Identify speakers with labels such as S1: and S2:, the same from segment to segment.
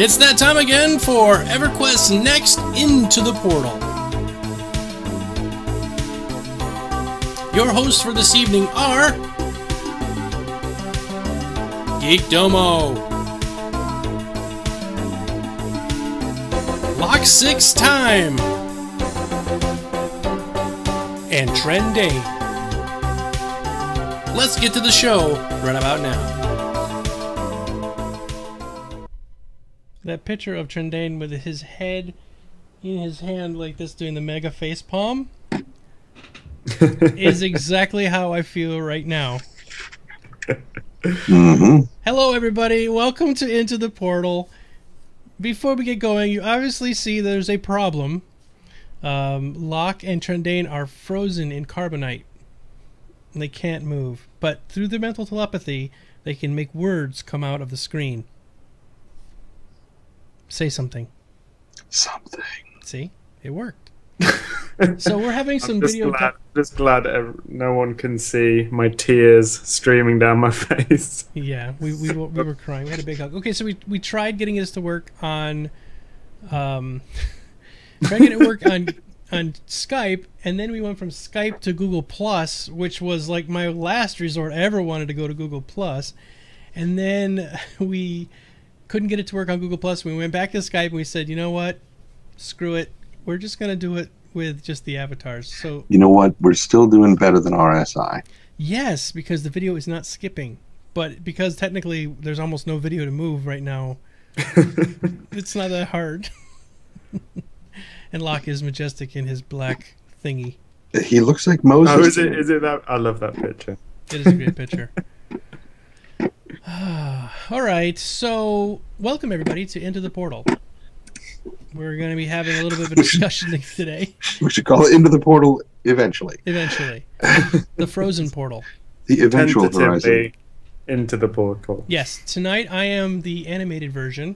S1: It's that time again for EverQuest's Next Into the Portal. Your hosts for this evening are Geek Domo, Lock 6 Time, and Trendane. Let's get to the show right about now. That picture of Trendane with his head in his hand like this doing the mega face palm is exactly how I feel right now.
S2: Mm-hmm.
S1: Hello everybody, welcome to Into the Portal. Before we get going, you obviously see there's a problem. Locke and Trendane are frozen in carbonite. They can't move, but through their mental telepathy, they can make words come out of the screen. Say something.
S2: Something.
S1: See? It worked. So we're having some video...
S3: Just glad no one can see my tears streaming down my face.
S1: Yeah, we were crying. We had a big hug. Okay, so we tried getting this to work on... trying to get it work on Skype, and then we went from Skype to Google+, which was like my last resort. I ever wanted to go to Google+. And then we... couldn't get it to work on Google+. We went back to Skype and we said, you know what? Screw it. We're just going to do it with just the avatars. So
S2: you know what? We're still doing better than RSI.
S1: Yes, because the video is not skipping. But because technically there's almost no video to move right now, it's not that hard. And Locke is majestic in his black thingy.
S2: He looks like Moses.
S3: Oh, is it that? I love that picture.
S1: It is a great picture. All right, so welcome everybody to Into the Portal. We're going to be having a little bit of a discussion today.
S2: We should call it Into the Portal eventually.
S1: Eventually. The Frozen Portal.
S2: The eventual horizon.
S3: Into the Portal.
S1: Yes, tonight I am the animated version.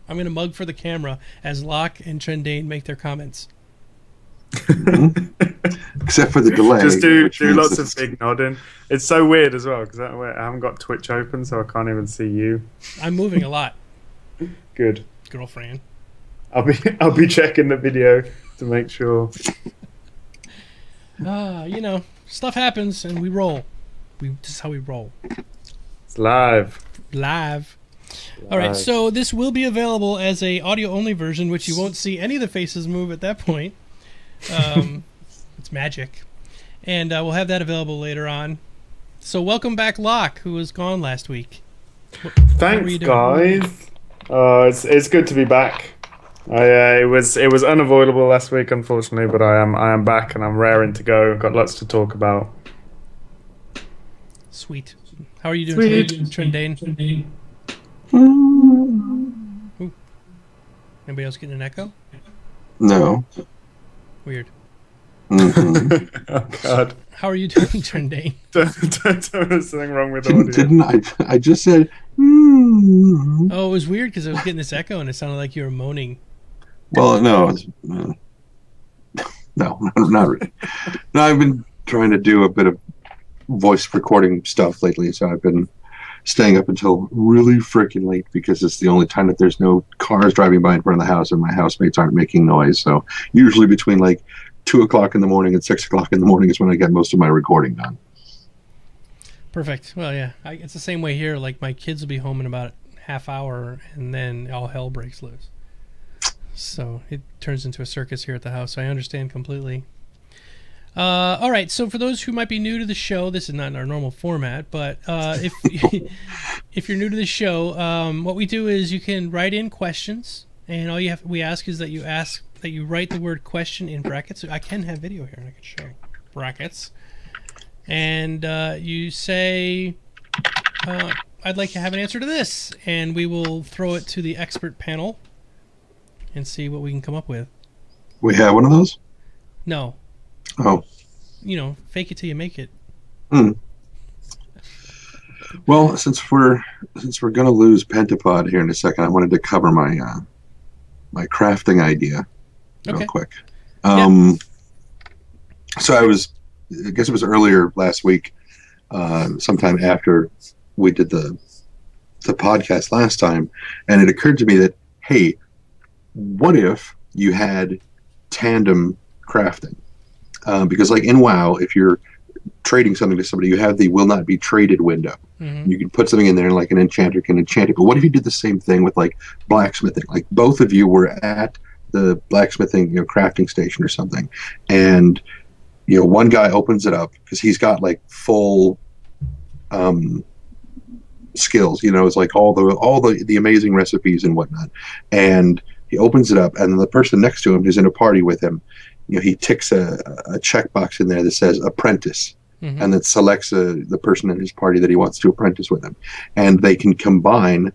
S1: I'm going to mug for the camera as Locke and Trendane make their comments.
S2: Except for the delay.
S3: Just do lots of big nodding. It's so weird as well because I haven't got Twitch open, so I can't even see you.
S1: I'm moving a lot.
S3: Good,
S1: girlfriend.
S3: I'll be checking the video to make sure.
S1: You know, stuff happens and we roll. This is how we roll.
S3: It's live.
S1: All right, so this will be available as a audio only version, which you won't see any of the faces move at that point. It's magic, and we'll have that available later on. So welcome back, Locke, who was gone last week.
S3: Thanks, guys. It's good to be back. It was unavoidable last week, unfortunately, but I am back and I'm raring to go. I've got lots to talk about.
S1: Sweet. How are you doing today, Trendane? Ooh. Anybody else getting an echo?
S2: No.
S1: Weird.
S2: Mm-hmm.
S3: Oh God.
S1: How are you doing, Trendane?
S3: There's something wrong with the audio.
S2: Didn't I just said mm-hmm.
S1: Oh, it was weird because I was getting this echo and it sounded like you were moaning.
S2: Well, no. No, not really. No, I've been trying to do a bit of voice recording stuff lately, so I've been staying up until really freaking late because it's the only time that there's no cars driving by in front of the house and my housemates aren't making noise. So usually between like 2 o'clock in the morning and 6 o'clock in the morning is when I get most of my recording done.
S1: Perfect. Well, yeah, it's the same way here. Like my kids will be home in about half hour and then all hell breaks loose. So it turns into a circus here at the house. So I understand completely. All right, so for those who might be new to the show, this is not our normal format, but if if you're new to the show, what we do is you can write in questions, and all we ask is that you write the word question in brackets. I can have video here, and I can show brackets, and you say, "I'd like to have an answer to this," and we will throw it to the expert panel and see what we can come up with.
S2: We have one of those?
S1: No.
S2: Oh.
S1: You know, fake it till you make it.
S2: Well, since we're gonna lose Pentapod here in a second, I wanted to cover my my crafting idea real quick. So I guess it was earlier last week, sometime after we did the the podcast last time, and it occurred to me that, hey, what if you had tandem crafting? Because like in WoW, if you're trading something to somebody, you have the will not be traded window.
S1: Mm-hmm.
S2: You can put something in there and like an enchanter can enchant it. But what if you did the same thing with like blacksmithing? Like both of you were at the blacksmithing, crafting station or something, and one guy opens it up because he's got like full skills, it's like all the amazing recipes and whatnot, and he opens it up, and then the person next to him who's in a party with him, he ticks a checkbox in there that says apprentice,
S1: mm-hmm.
S2: and that selects the person in his party that he wants to apprentice with him, and they can combine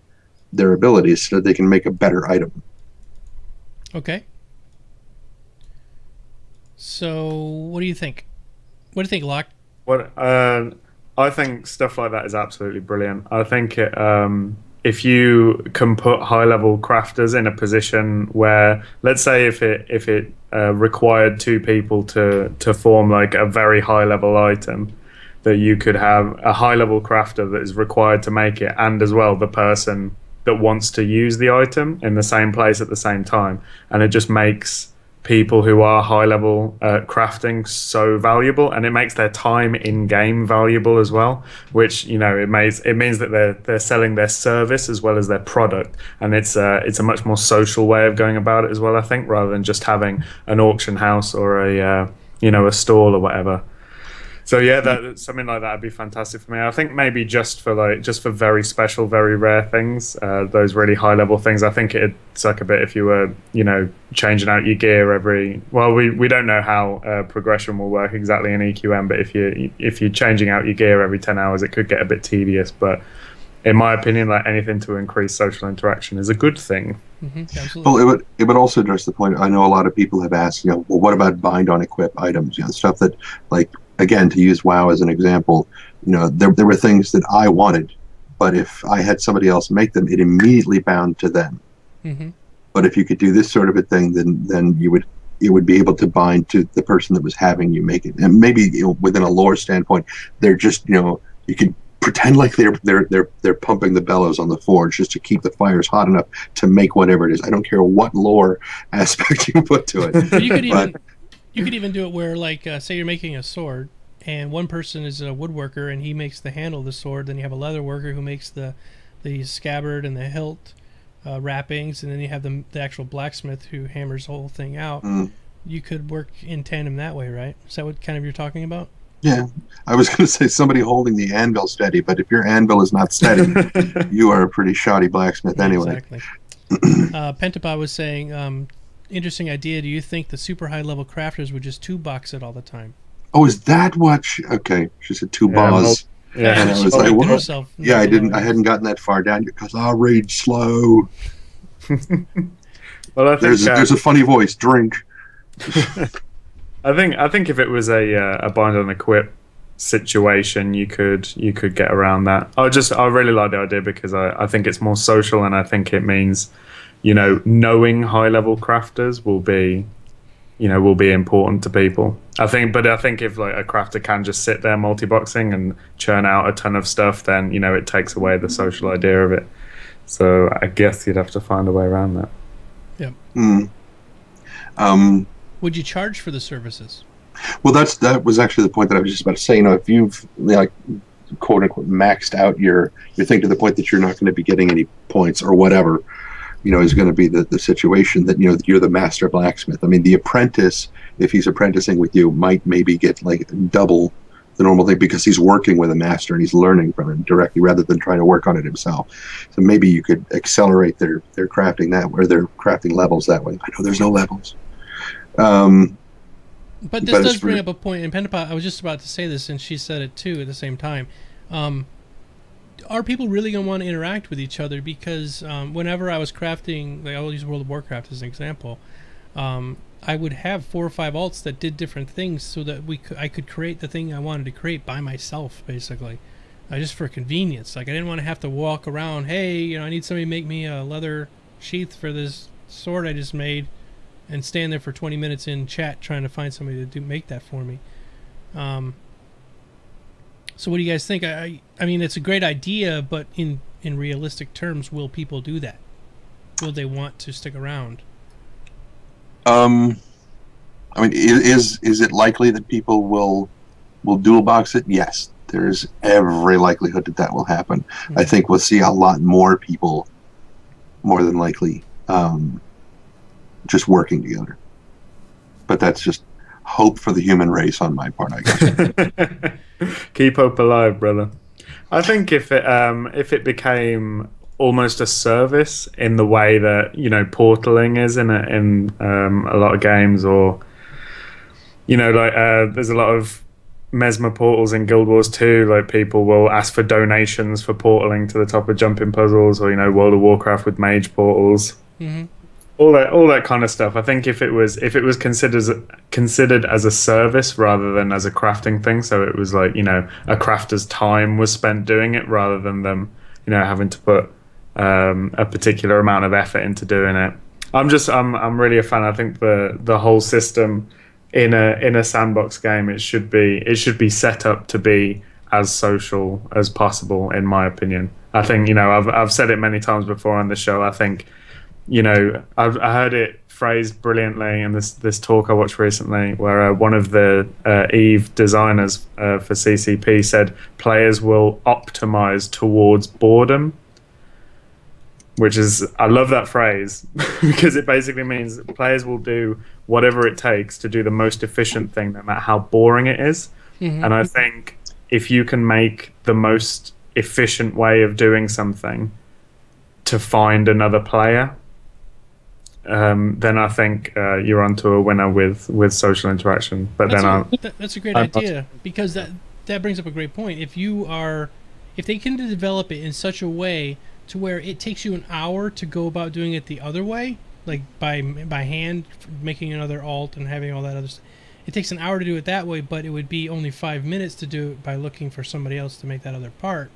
S2: their abilities so that they can make a better item.
S1: Okay. So, what do you think? What do you think, Locke?
S3: I think stuff like that is absolutely brilliant. I think if you can put high-level crafters in a position where, let's say, if it required two people to form like a very high-level item, that you could have a high-level crafter that is required to make it, and as well the person that wants to use the item in the same place at the same time, and it just makes people who are high level crafting so valuable, and it makes their time in game valuable as well, which it means that they're selling their service as well as their product, and it's a much more social way of going about it as well, I think, rather than just having an auction house or a stall or whatever. So yeah, something like that would be fantastic for me. I think maybe just for very special, very rare things, those really high level things. I think it'd suck a bit if you were, changing out your gear every. Well, we don't know how progression will work exactly in EQM, but if you're changing out your gear every 10 hours, it could get a bit tedious. But in my opinion, like anything to increase social interaction is a good thing.
S1: Mm-hmm, absolutely.
S2: Well, it would also address the point. I know a lot of people have asked, well, what about bind on equip items? Stuff that like. Again, to use WoW as an example, there were things that I wanted, but if I had somebody else make them, it immediately bound to them.
S1: Mm-hmm.
S2: But if you could do this sort of a thing, then it would be able to bind to the person that was having you make it. And maybe within a lore standpoint, they're just you could pretend like they're pumping the bellows on the forge just to keep the fires hot enough to make whatever it is. I don't care what lore aspect you put to it.
S1: But you could even do it where, like, say you're making a sword, and one person is a woodworker, and he makes the handle of the sword. Then you have a leather worker who makes the scabbard and the hilt wrappings, and then you have the actual blacksmith who hammers the whole thing out.
S2: Mm.
S1: You could work in tandem that way, right? Is that what kind of you're talking about?
S2: Yeah, I was going to say somebody holding the anvil steady, but if your anvil is not steady, you are a pretty shoddy blacksmith anyway.
S1: Exactly. Pentapod was saying, interesting idea. Do you think the super high level crafters would just two box it all the time?
S2: Oh, is that what? Okay, she said two bars.
S3: Yeah,
S2: and I was like, what? Yeah, I hadn't gotten that far down yet because I'll read slow.
S3: Well, I think
S2: there's a funny voice. Drink.
S3: I think if it was a bind on equip situation, you could get around that. I really like the idea because I think it's more social, and I think it means knowing high level crafters will be important to people. I think if like a crafter can just sit there multi-boxing and churn out a ton of stuff, then it takes away the social idea of it. So I guess you'd have to find a way around that.
S1: Yep. Would you charge for the services?
S2: Well, that was actually the point that I was just about to say. If you've like quote unquote maxed out your thing to the point that you're not going to be getting any points or whatever, is going to be the situation that you're the master blacksmith. I mean, the apprentice, if he's apprenticing with you, might maybe get like double the normal thing because he's working with a master and he's learning from him directly rather than trying to work on it himself. So maybe you could accelerate their crafting that or their crafting levels that way. I know there's no levels.
S1: But this does bring up a point. In Pentapod, I was just about to say this, and she said it too at the same time. Are people really going to want to interact with each other? Because whenever I was crafting, like I'll use World of Warcraft as an example, I would have 4 or 5 alts that did different things so that I could create the thing I wanted to create by myself, basically, just for convenience. Like I didn't want to have to walk around. Hey, I need somebody to make me a leather sheath for this sword I just made, and stand there for 20 minutes in chat trying to find somebody to make that for me. So what do you guys think? I mean, it's a great idea, but in in realistic terms, will people do that? Will they want to stick around?
S2: I mean, is it likely that people will dual box it? Yes, there's every likelihood that that will happen. Mm-hmm. I think we'll see a lot more people, more than likely, just working together. But that's just hope for the human race on my part, I guess.
S3: Keep hope alive, brother. I think if it became almost a service in the way that, you know, portaling is in a lot of games, or, you know, like there's a lot of Mesmer portals in Guild Wars 2. Like, people will ask for donations for portaling to the top of jumping puzzles, or, you know, World of Warcraft with mage portals. Mm-hmm. All that kind of stuff. I think if it was considered as a service rather than as a crafting thing, so it was like, you know, a crafter's time was spent doing it rather than them, you know, having to put a particular amount of effort into doing it. I'm really a fan. I think the whole system in a sandbox game, it should be set up to be as social as possible, in my opinion. I think, you know, I've said it many times before on the show. I think, you know, I heard it phrased brilliantly in this talk I watched recently, where one of the EVE designers for CCP said players will optimize towards boredom, which is, I love that phrase, because it basically means players will do whatever it takes to do the most efficient thing, no matter how boring it is. Mm-hmm. And I think if you can make the most efficient way of doing something to find another player, then I think you're onto a winner with social interaction. But
S1: that's a great idea, because that brings up a great point. If they can develop it in such a way to where it takes you an hour to go about doing it the other way, like by hand, making another alt and having all that other stuff. It takes an hour to do it that way, but it would be only 5 minutes to do it by looking for somebody else to make that other part.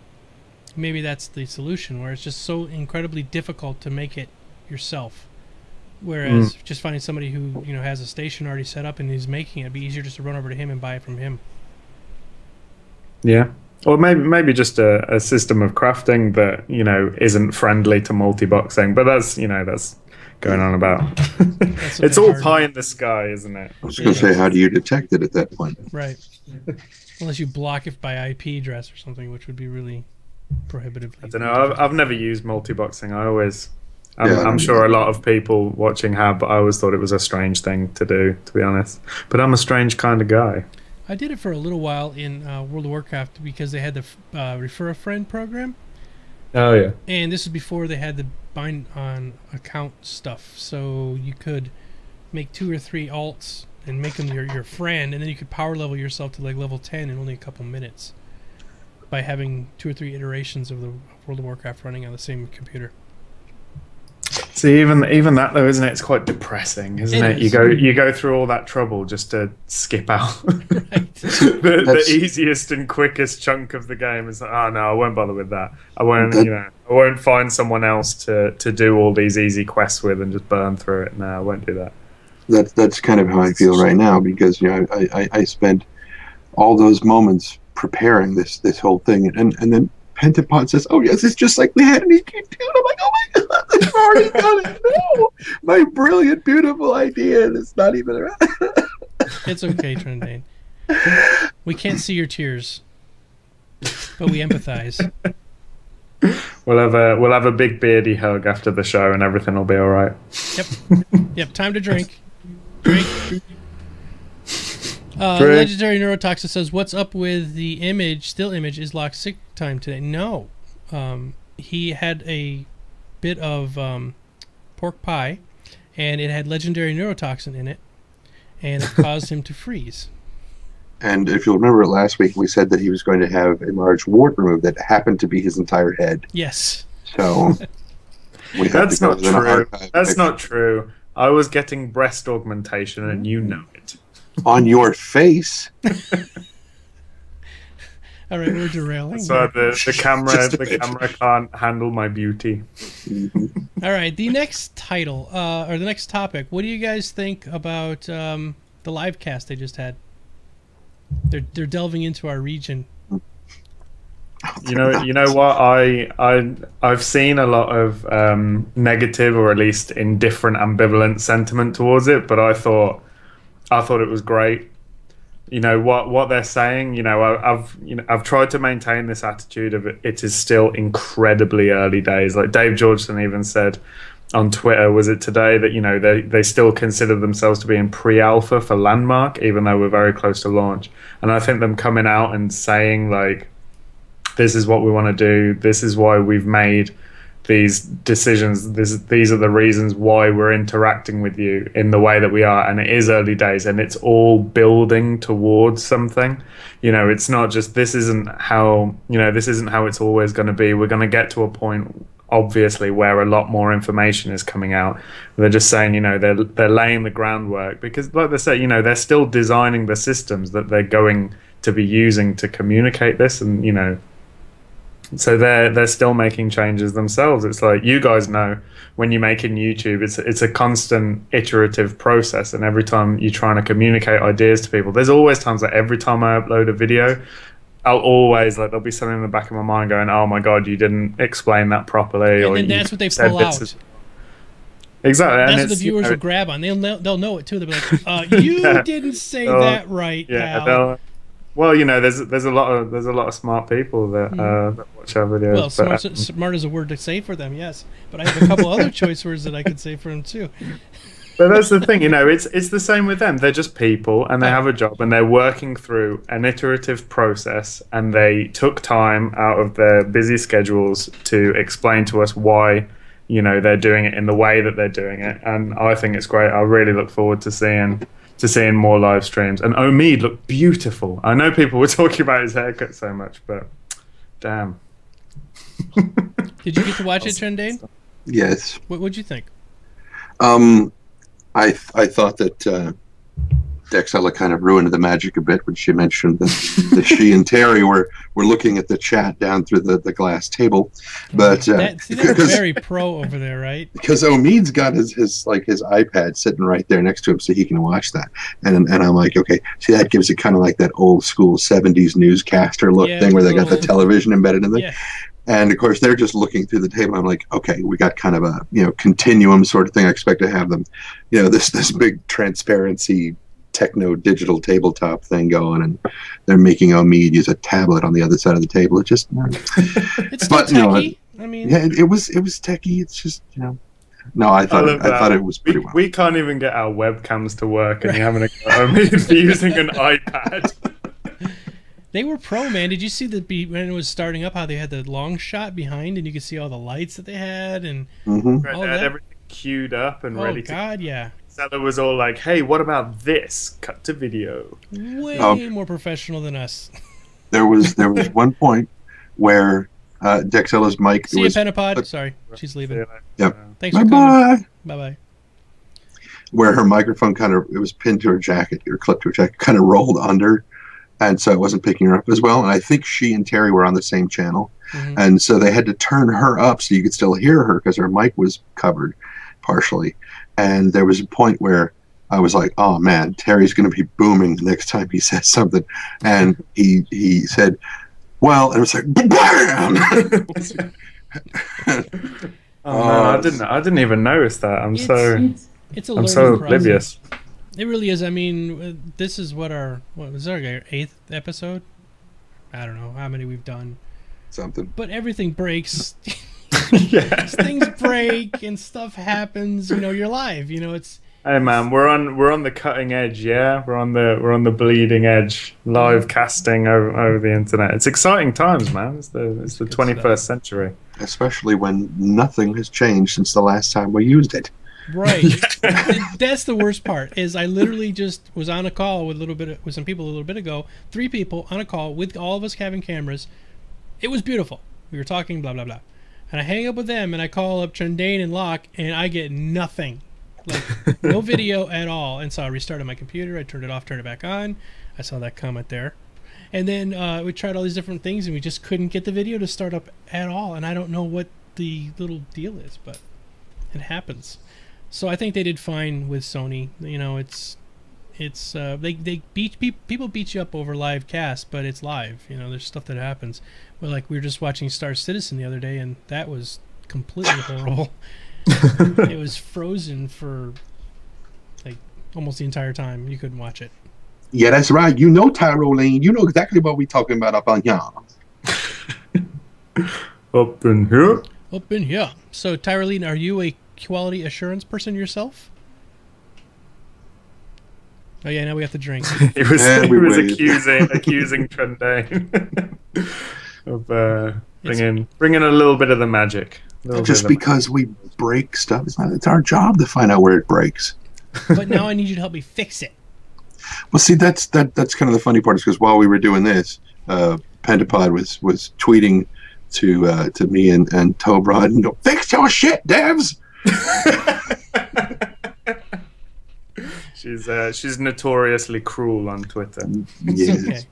S1: Maybe that's the solution, where it's just so incredibly difficult to make it yourself. Whereas just finding somebody who, you know, has a station already set up and is making it, it'd be easier just to run over to him and buy it from him.
S3: Yeah. Or maybe just a system of crafting that, you know, isn't friendly to multi-boxing. But that's, you know, that's going on about. It's all pie in the sky, isn't it?
S2: I was going to say, how do you detect it at that point?
S1: Right. Unless you block it by IP address or something, which would be really prohibitively.
S3: I don't know. I've never used multi-boxing. I'm sure a lot of people watching have, but I always thought it was a strange thing to do, to be honest. But I'm a strange kind of guy.
S1: I did it for a little while in World of Warcraft because they had the Refer a Friend program.
S3: Oh, yeah.
S1: And this was before they had the bind on account stuff. So you could make 2 or 3 alts and make them your friend, and then you could power level yourself to like level 10 in only a couple minutes by having 2 or 3 iterations of the World of Warcraft running on the same computer.
S3: See, even that though, isn't it? It's quite depressing, isn't it? You go through all that trouble just to skip out. Right. the easiest and quickest chunk of the game is like, oh no, I won't bother with that. I won't find someone else to do all these easy quests with and just burn through it. No, I won't do that.
S2: That's kind of how I feel right now, because, you know, I spent all those moments preparing this whole thing, and then Pentapod says, "Oh yes, it's just like we had in EQ2." And I'm like, "Oh my god, they've already done it!" No, my brilliant, beautiful idea, and it's not even around.
S1: It's okay, Trendane. We can't see your tears, but we empathize.
S3: We'll have a big beardy hug after the show, and everything will be all right.
S1: Yep. Time to drink. Drink. Legendary Neurotoxin says, "What's up with the image? Still image is locked sick time today." No, he had a bit of pork pie, and it had legendary neurotoxin in it, and it caused him to freeze.
S2: And if you'll remember last week, we said that he was going to have a large wart removed that happened to be his entire head.
S1: Yes.
S2: So
S3: that's not true. That's not true. I was getting breast augmentation, and you know it.
S2: On your face.
S1: All right, we're derailing.
S3: So the camera can't handle my beauty.
S1: All right, the next title or the next topic. What do you guys think about the live cast they just had? They're delving into our region.
S3: You know what? I've seen a lot of negative, or at least indifferent, ambivalent sentiment towards it, but I thought it was great. What they're saying. I've tried to maintain this attitude of it is still incredibly early days. Like Dave Georgeson even said on Twitter, was it today, that they still consider themselves to be in pre-alpha for Landmark, even though we're very close to launch. And I think them coming out and saying like, this is what we want to do, this is why we've made these decisions, these are the reasons why we're interacting with you in the way that we are, and it is early days and it's all building towards something. It's not just, this isn't how it's always going to be. We're going to get to a point, obviously, where a lot more information is coming out. They're just saying, they're laying the groundwork, because like they say, they're still designing the systems that they're going to be using to communicate this, and so they're still making changes themselves. It's like, you guys know, when you're making YouTube, it's a constant iterative process, and every time you're trying to communicate ideas to people, there's always times that every time I upload a video, I'll always, like, there'll be something in the back of my mind going, oh my god, you didn't explain that properly.
S1: And then that's what they pull out.
S3: Exactly.
S1: That's what the viewers will grab on. They'll know it too. They'll be like, you didn't say that right, pal.
S3: Well, there's a lot of smart people that watch our videos.
S1: Well, smart is a word to say for them, yes. But I have a couple other choice words that I could say for them too.
S3: But that's the thing, it's the same with them. They're just people, and they have a job, and they're working through an iterative process, and they took time out of their busy schedules to explain to us why, they're doing it in the way that they're doing it. And I think it's great. I really look forward to seeing more live streams. And Omid looked beautiful. I know people were talking about his haircut so much, but damn.
S1: Did you get to watch it, Trendane?
S2: Yes.
S1: What'd you think?
S2: I thought that Dexella kind of ruined the magic a bit when she mentioned that she and Terry were looking at the chat down through the glass table, but
S1: they're very pro over there, right?
S2: Because Omid's got his iPad sitting right there next to him, so he can watch that, and I'm like, okay, see, that gives it kind of like that old school '70s newscaster look thing where they got the television embedded in there. Yeah. And of course, they're just looking through the table. I'm like, okay, we got kind of a continuum sort of thing. I expect to have them, this big transparency techno digital tabletop thing going, and they're making Omid use a tablet on the other side of the table. It just,
S1: it's but techie. I mean,
S2: yeah, it was techie. It's just, no, I thought it was pretty well.
S3: We can't even get our webcams to work, and you're having a go Omid using an iPad.
S1: They were pro, man. Did you see when it was starting up, how they had the long shot behind, and you could see all the lights that they had, and
S3: all they had everything queued up and ready to.
S1: Oh God, yeah.
S3: Seller was all like, "Hey, what about this? Cut to video."
S1: Way more professional than us.
S2: There was one point where Dexella's mic.
S1: See you, Penapod. Sorry, she's leaving.
S2: Yep.
S1: Thanks for coming. Bye bye.
S2: Where her microphone it was pinned to her jacket, or clipped to her jacket, kind of rolled under. And so it wasn't picking her up as well. And I think she and Terry were on the same channel. Mm-hmm. And so they had to turn her up so you could still hear her, because her mic was covered partially. And there was a point where I was like, oh, man, Terry's going to be booming the next time he says something. And he said, well, and it was like, BAM!
S3: Oh, no, I didn't even notice that. I'm so oblivious.
S1: It really is. I mean, this is what was our 8th episode? I don't know how many we've done.
S2: Something.
S1: But everything breaks.
S3: Yeah.
S1: Things break and stuff happens. You're live. It's.
S3: Hey man, we're on the cutting edge. Yeah, we're on the bleeding edge. Live casting over the internet. It's exciting times, man. It's the 21st century.
S2: Especially when nothing has changed since the last time we used it.
S1: Right. That's the worst part. Is I literally just was on a call with some people a little bit ago. 3 people on a call with all of us having cameras. It was beautiful. We were talking blah blah blah, and I hang up with them and I call up Trendane and Locke, and I get nothing, like no video at all. And so I restarted my computer. I turned it off, turned it back on. I saw that comment there, and then we tried all these different things, and we just couldn't get the video to start up at all. And I don't know what the little deal is, but it happens. So I think they did fine with Sony. it's they beat people beat you up over live cast, but it's live. You know, there's stuff that happens. Well, like we were just watching Star Citizen the other day, and that was completely horrible. It was frozen for like almost the entire time. You couldn't watch it.
S2: Yeah, that's right. You know, Tyroline, you know exactly what we're talking about up on here.
S3: Up in here.
S1: Up in here. So, Tyroline, are you a quality assurance person yourself? Oh yeah, now we have to drink.
S3: He was accusing Trendane of bringing a little bit of the magic.
S2: Just because we break stuff, it's our job to find out where it breaks.
S1: But now I need you to help me fix it.
S2: Well, see, that's kind of the funny part, is because while we were doing this, Pentapod was tweeting to me and Tobrod and go, "Fix your shit, devs."
S3: She's notoriously cruel on Twitter.
S2: Yes.
S1: Okay.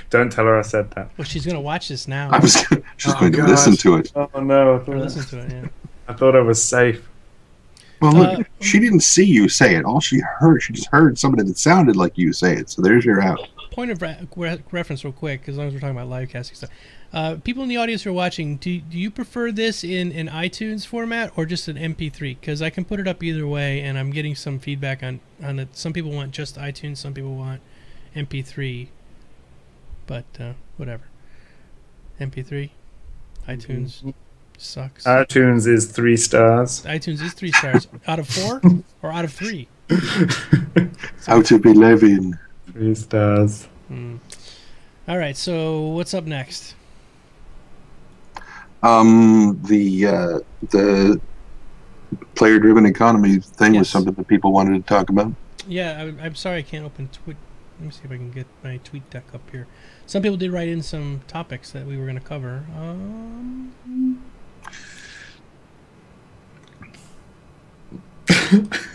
S3: Don't tell her I said that.
S1: Well, she's gonna watch this now.
S2: She's going to listen to it.
S3: Oh no!
S1: Listen to it. Yeah.
S3: I thought I was safe.
S2: Well, look, she didn't see you say it. All she just heard somebody that sounded like you say it. So there's your out.
S1: Point of reference, real quick, as long as we're talking about live casting stuff. People in the audience who are watching, do you prefer this in an iTunes format or just an MP3? Because I can put it up either way, and I'm getting some feedback on it. Some people want just iTunes, some people want MP3. But whatever. MP3, iTunes sucks.
S3: iTunes is 3 stars.
S1: iTunes is 3 stars out of 4 or out of 3.
S2: Out of 11.
S3: 3 stars.
S1: All right, so what's up next?
S2: The player-driven economy thing was
S1: Yes.
S2: something that people wanted to talk about.
S1: Yeah, I'm sorry I can't open tweet. Let me see if I can get my tweet deck up here. Some people did write in some topics that we were going to cover.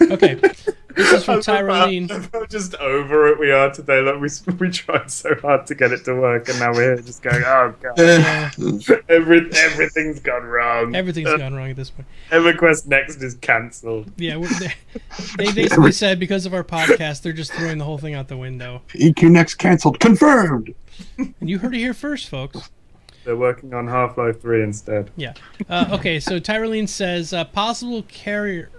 S1: Okay, this is from Tyroline.
S3: I'm just over it. We are today. Like we tried so hard to get it to work, and now we're here just going, oh god, everything's gone wrong.
S1: Everything's gone wrong at this point.
S3: EverQuest Next is cancelled.
S1: Yeah, they basically said because of our podcast, they're just throwing the whole thing out the window.
S2: EQ Next canceled. Confirmed.
S1: And you heard it here first, folks.
S3: They're working on Half-Life 3 instead.
S1: Yeah. Okay, so Tyroline says possible carrier,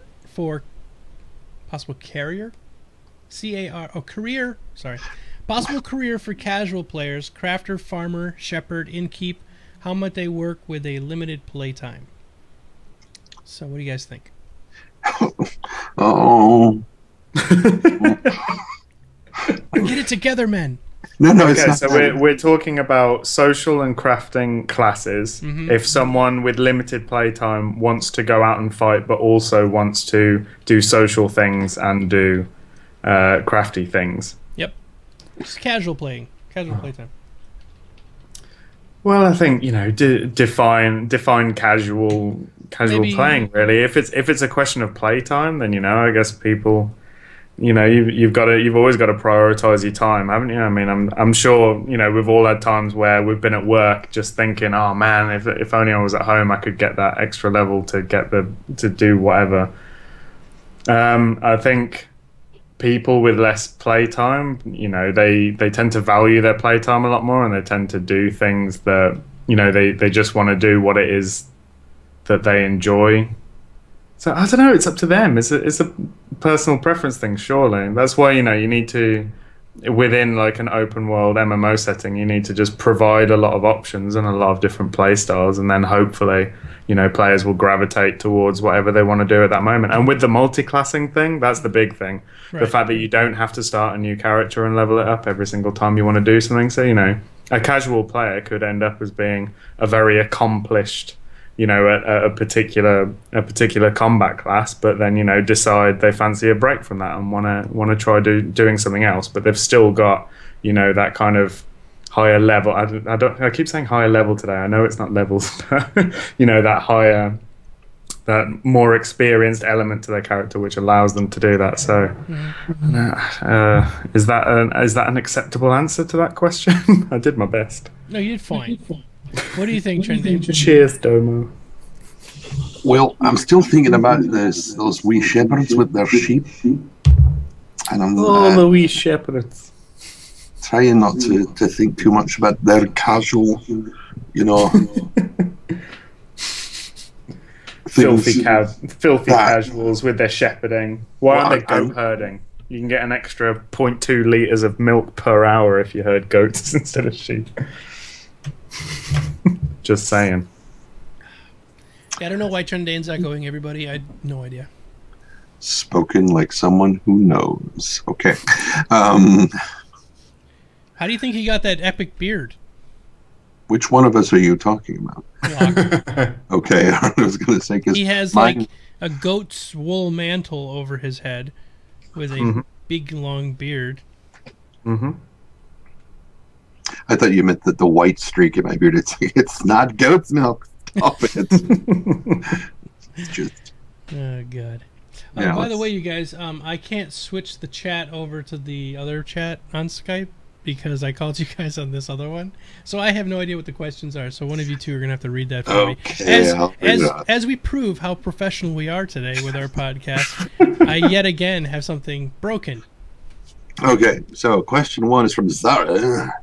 S1: career. Sorry, possible career for casual players: crafter, farmer, shepherd, innkeep. How might they work with a limited playtime? So, what do you guys think?
S2: Oh.
S1: Get it together, men.
S2: No, it's
S3: Okay,
S2: not.
S3: so we're talking about social and crafting classes.
S1: Mhm.
S3: If someone with limited playtime wants to go out and fight, but also wants to do social things and do crafty things.
S1: Yep. Just casual playing, casual playtime.
S3: Well, I think define casual
S1: Maybe-
S3: playing. Really, if it's a question of playtime, then I guess people. You've always got to prioritize your time, haven't you? I mean, I'm sure we've all had times where we've been at work just thinking, oh man, if only I was at home, I could get that extra level to do whatever. I think people with less playtime, they tend to value their playtime a lot more, and they tend to do things that they just want to do what it is that they enjoy. So I don't know. It's up to them. It's a personal preference thing, surely. That's why you need to, within like an open world MMO setting, you need to just provide a lot of options and a lot of different play styles, and then hopefully, players will gravitate towards whatever they want to do at that moment. And with the multi-classing thing, that's the big thing.
S1: Right.
S3: The fact that you don't have to start a new character and level it up every single time you want to do something. So a casual player could end up as being a very accomplished. A particular combat class, but then decide they fancy a break from that and want to try doing something else, but they've still got that kind of higher level. I keep saying higher level today. I know it's not levels, but that higher, that more experienced element to their character, which allows them to do that. So, is that an acceptable answer to that question? I did my best.
S1: No, you did fine. What do you think, Trendy?
S3: Cheers, Domo.
S2: Well, I'm still thinking about those wee shepherds with their sheep. And I'm
S3: Oh, the wee shepherds.
S2: trying not to think too much about their casual,
S3: Filthy
S2: that-
S3: casuals with their shepherding. Why aren't they
S2: Well,
S3: goat herding? You can get an extra 0.2 litres of milk per hour if you herd goats instead of sheep. Just saying.
S1: Yeah, I don't know why Trendane's not going, everybody. I had no idea.
S2: Spoken like someone who knows. Okay.
S1: How do you think he got that epic beard?
S2: Which one of us are you talking about?
S1: Locke.
S2: Okay, I was going to say, because
S1: He has like a goat's wool mantle over his head with a big long beard.
S3: Mm-hmm.
S2: I thought you meant that the white streak in my beard. It's not goat's milk. Stop it. It's just.
S1: Oh god.
S2: Yeah,
S1: by the way, you guys, I can't switch the chat over to the other chat on Skype because I called you guys on this other one. So I have no idea what the questions are. So one of you two are gonna have to read that for me. As we prove how professional we are today with our podcast, I yet again have something broken.
S2: Okay, so question 1 is from Zara.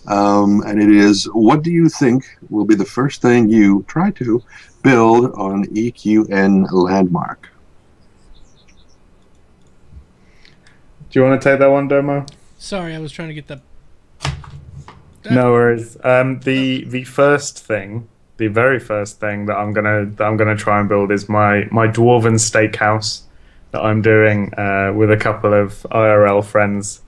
S2: And it is, what do you think will be the first thing you try to build on EQN Landmark?
S3: Do you want to take that one, Domo?
S1: Sorry, I was trying to get the.
S3: No worries. The first thing, the very first thing that I'm gonna try and build is my dwarven steakhouse that I'm doing with a couple of IRL friends.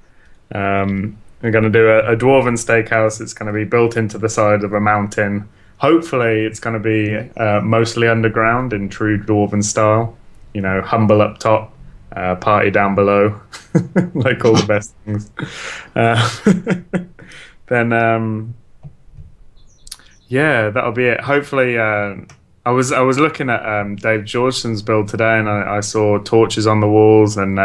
S3: We're going to do a dwarven steakhouse. It's going to be built into the side of a mountain. Hopefully, it's going to be mostly underground in true dwarven style. You know, humble up top, party down below, like all the best things. Then, yeah, that'll be it. Hopefully, I was looking at Dave Georgeson's build today, and I saw torches on the walls, and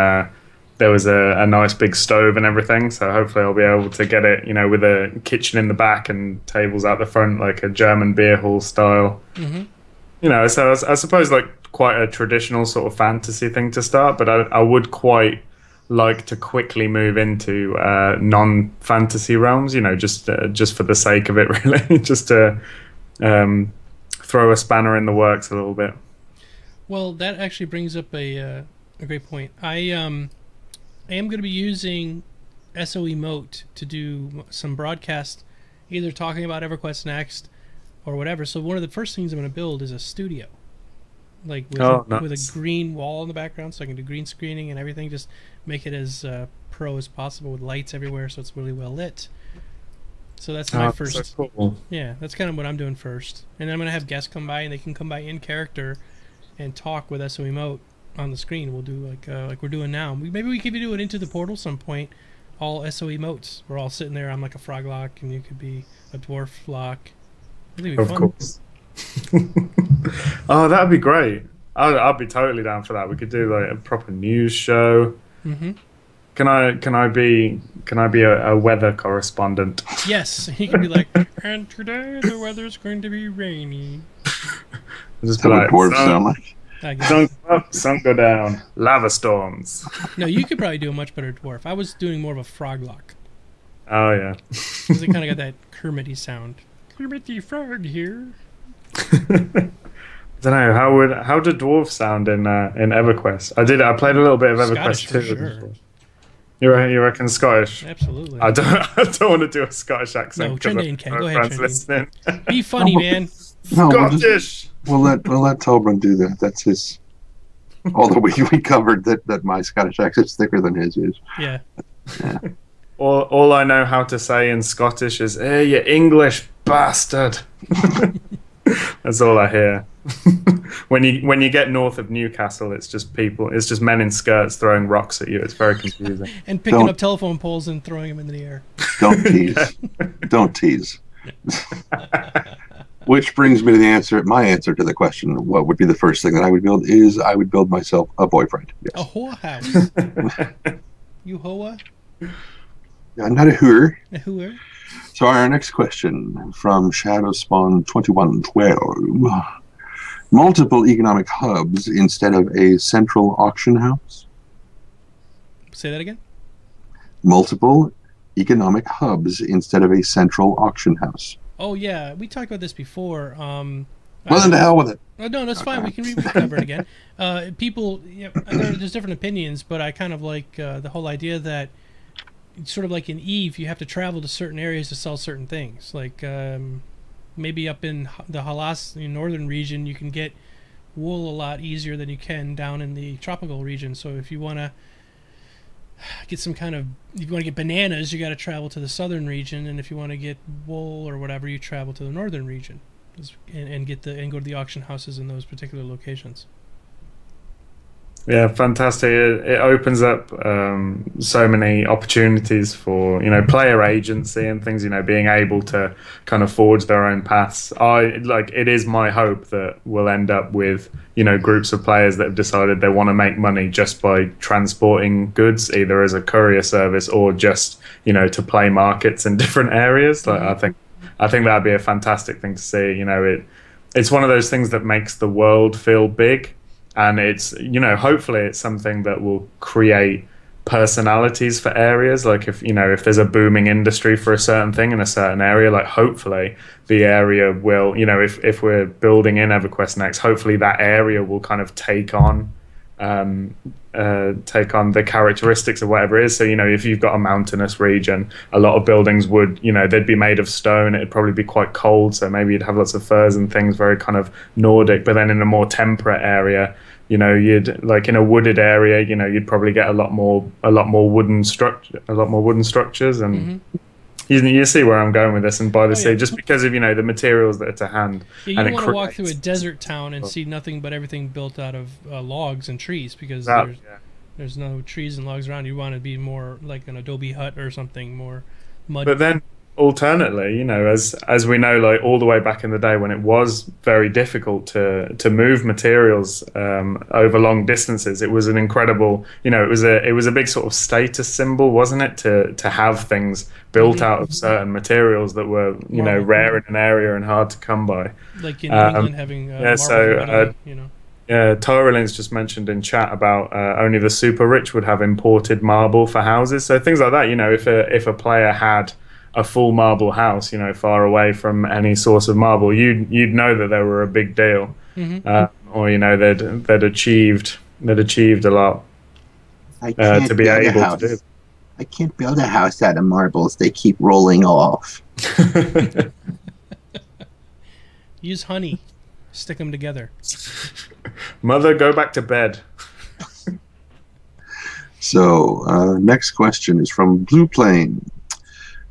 S3: there was a nice big stove and everything. So hopefully, I'll be able to get it, with a kitchen in the back and tables out the front, like a German beer hall style. Mm-hmm. So I suppose like quite a traditional sort of fantasy thing to start, but I would quite like to quickly move into non-fantasy realms, just for the sake of it, really, just to throw a spanner in the works a little bit.
S1: Well, that actually brings up a great point. I am going to be using SOE Mote to do some broadcast, either talking about EverQuest Next or whatever. So one of the first things I'm going to build is a studio, like with, with a green wall in the background, so I can do green screening and everything. Just make it as pro as possible with lights everywhere, so it's really well lit. So that's my first.
S3: So cool.
S1: Yeah, that's kind of what I'm doing first, and then I'm going to have guests come by, and they can come by in character and talk with SOE Mote on the screen. We'll do like we're doing now. Maybe we could do it into the portal some point. All SOE Motes. We're all sitting there. I'm like a frog lock, and you could be a dwarf lock. It'd be fun.
S3: Course. Oh, that'd be great. I'd be totally down for that. We could do like a proper news show.
S1: Mm-hmm.
S3: Can I be a weather correspondent?
S1: Yes, he could be like, and today the weather's going to be rainy.
S3: Just
S2: That's what dwarves sound like.
S3: Sun go up, sun go down. Lava storms.
S1: No, you could probably do a much better dwarf. I was doing more of a frog lock.
S3: Oh yeah.
S1: Because it kind of got that Kermity sound. Kermit the Frog here.
S3: I don't know how do dwarves sound in EverQuest? I played a little bit of EverQuest too.
S1: Sure.
S3: You reckon Scottish?
S1: Absolutely.
S3: I don't want to do a Scottish accent.
S1: No, Trendane can. Go ahead, Trendane. Be funny, man.
S2: No,
S3: Scottish.
S2: We'll let Tolbrun do that. That's his. Although we covered that my Scottish accent's thicker than his is.
S1: Yeah.
S3: All I know how to say in Scottish is, "Hey, you English bastard." That's all I hear. When you get north of Newcastle, it's just men in skirts throwing rocks at you. It's very confusing.
S1: And picking up telephone poles and throwing them into the air.
S2: Don't tease. Don't tease. Which brings me to my answer to the question, what would be the first thing that I would build, is I would build myself a boyfriend. Yes.
S1: A whore house. You hoa?
S2: Not a whore.
S1: A whore?
S2: So our next question from Shadowspawn 2112. Multiple economic hubs instead of a central auction house?
S1: Say that again?
S2: Multiple economic hubs instead of a central auction house.
S1: Oh, yeah. We talked about this before.
S2: Well, then to hell with it.
S1: Oh, no, that's fine. We can recover it again. People, there's different opinions, but I kind of like the whole idea that sort of like in Eve, you have to travel to certain areas to sell certain things. Like maybe up in the Halas, northern region, you can get wool a lot easier than you can down in the tropical region. So if you want to get if you want to get bananas, you got to travel to the southern region, and if you want to get wool or whatever, you travel to the northern region, and go to the auction houses in those particular locations.
S3: Yeah, fantastic. It opens up so many opportunities for, player agency and things, being able to kind of forge their own paths. It is my hope that we'll end up with, groups of players that have decided they want to make money just by transporting goods, either as a courier service or just, to play markets in different areas. Like, I think that'd be a fantastic thing to see. It's one of those things that makes the world feel big. And it's, hopefully it's something that will create personalities for areas. Like if there's a booming industry for a certain thing in a certain area, like hopefully the area will, if we're building in EverQuest Next, hopefully that area will kind of take on the characteristics of whatever it is. So, if you've got a mountainous region, a lot of buildings would, they'd be made of stone. It'd probably be quite cold. So maybe you'd have lots of firs and things, very kind of Nordic. But then in a more temperate area, you'd like in a wooded area, you'd probably get a lot more wooden structures. And you see where I'm going with this. And by the sea, just because of, the materials that are to hand.
S1: Yeah, you don't want to walk through a desert town and see nothing but everything built out of logs and trees, because there's no trees and logs around. You want to be more like an adobe hut or something, more mud.
S3: But then alternately, as we know, like all the way back in the day when it was very difficult to move materials over long distances, it was an incredible, it was a big sort of status symbol, wasn't it, to have things built out of certain materials that were, rare in an area and hard to come by.
S1: Like in England having marble,
S3: Tyrolin's just mentioned in chat about only the super rich would have imported marble for houses. So things like that, if a player had a full marble house, far away from any source of marble, you'd know that they were a big deal, or they'd achieved a lot to be able to do.
S2: I can't build a house out of marbles; they keep rolling off.
S1: Use honey, stick them together.
S3: Mother, go back to bed.
S2: So, next question is from Blue Plane.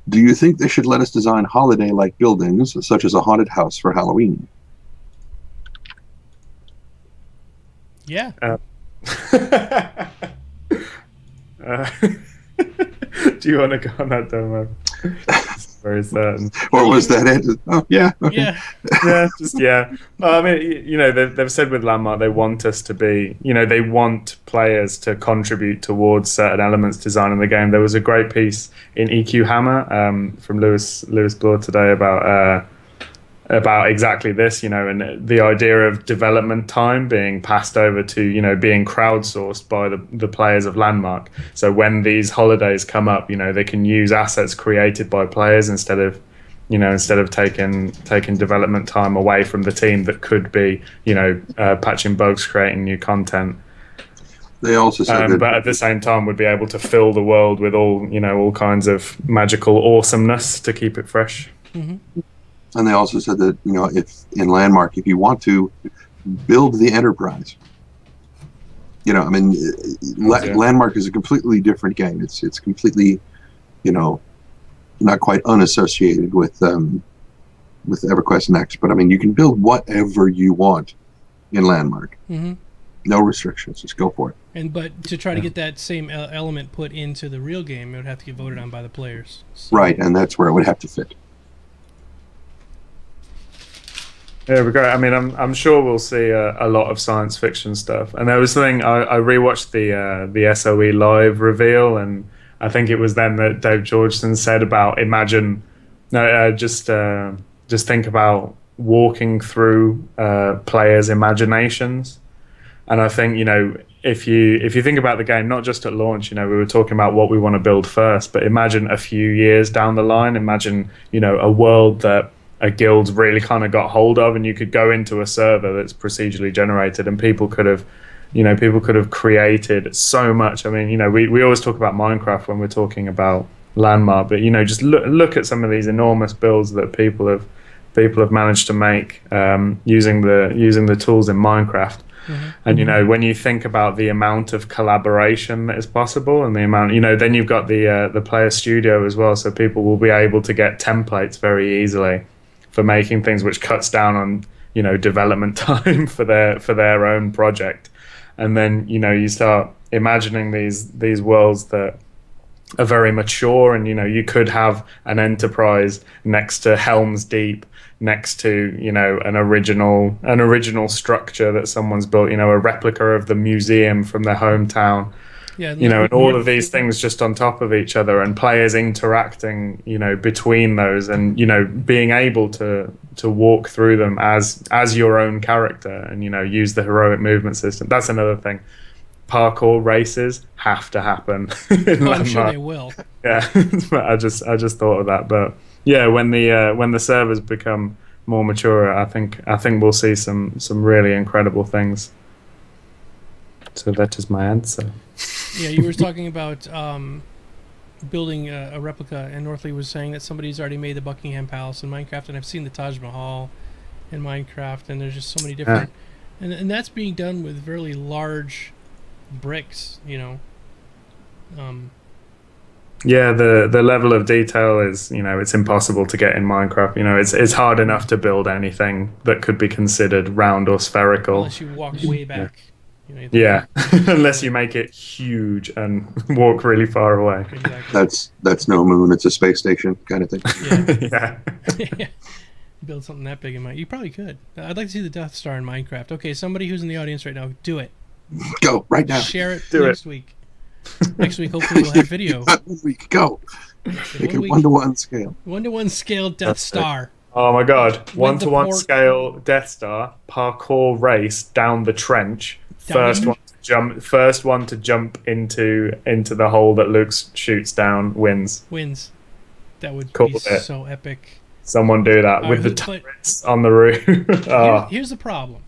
S2: Do you think they should let us design holiday-like buildings, such as a haunted house for Halloween?
S1: Yeah.
S3: Do you want to go on that demo? Very certain.
S2: Or was that it? Oh, yeah.
S1: Yeah.
S3: Yeah. I mean, they've said with Landmark they want us to be, they want players to contribute towards certain elements design in the game. There was a great piece in EQ Hammer from Lewis Bloor today about exactly this, and the idea of development time being passed over to, being crowdsourced by the players of Landmark. So when these holidays come up, they can use assets created by players instead of taking development time away from the team that could be, patching bugs, creating new content.
S2: They also said that,
S3: but at the same time would be able to fill the world with all kinds of magical awesomeness to keep it fresh.
S2: Mm-hmm. And they also said that, if in Landmark, if you want to build the Enterprise, Landmark is a completely different game. It's completely, not quite unassociated with EverQuest Next. But you can build whatever you want in Landmark. Mm-hmm. No restrictions. Just go for it.
S1: But to try to get that same element put into the real game, it would have to get voted on by the players. So.
S2: Right, and that's where it would have to fit.
S3: Yeah, we go. I'm sure we'll see a lot of science fiction stuff. And there was something I rewatched the SOE live reveal, and I think it was then that Dave Georgeson said about just think about walking through players' imaginations. And I think, if you think about the game, not just at launch, we were talking about what we want to build first, but imagine a few years down the line, imagine, a world that a guild's really kind of got hold of, and you could go into a server that's procedurally generated, and people could have created so much. I mean, we always talk about Minecraft when we're talking about Landmark, but just look at some of these enormous builds that people have managed to make using the tools in Minecraft. And when you think about the amount of collaboration that is possible, and the amount, then you've got the player studio as well, so people will be able to get templates very easily for making things, which cuts down on development time for their own project. And then you start imagining these worlds that are very mature, and you could have an enterprise next to Helm's Deep, next to an original structure that someone's built, a replica of the museum from their hometown, and all of these things just on top of each other, and players interacting between those, and being able to walk through them as your own character, and use the heroic movement system. That's another thing. Parkour races have to happen.
S1: I'm sure they will.
S3: Yeah, I just thought of that. But yeah, when the servers become more mature, I think we'll see some really incredible things. So that is my answer.
S1: Yeah, you were talking about building a replica, and Northley was saying that somebody's already made the Buckingham Palace in Minecraft, and I've seen the Taj Mahal in Minecraft, and there's just so many different, and that's being done with really large bricks,
S3: Yeah, the level of detail is, it's impossible to get in Minecraft. It's hard enough to build anything that could be considered round or spherical.
S1: Unless you walk way back.
S3: Yeah, unless you make it huge and walk really far away.
S1: Exactly.
S2: That's no moon. It's a space station kind of thing.
S3: Yeah.
S1: Yeah. Build something that big in Minecraft. You probably could. I'd like to see the Death Star in Minecraft. Okay, somebody who's in the audience right now, do it.
S2: Go right now.
S1: Share it next week. Next week, hopefully, we'll have video.
S2: Not 1 week. Go. Make it 1-to-1 scale.
S1: 1-to-1 scale Death Star.
S3: Oh my God! 1-to-1 scale Death Star parkour race down the trench. First one to jump into the hole that Luke shoots down wins.
S1: That would
S3: Call
S1: be
S3: it.
S1: so epic.
S3: Someone do that with the turrets on the roof.
S1: Here's the problem.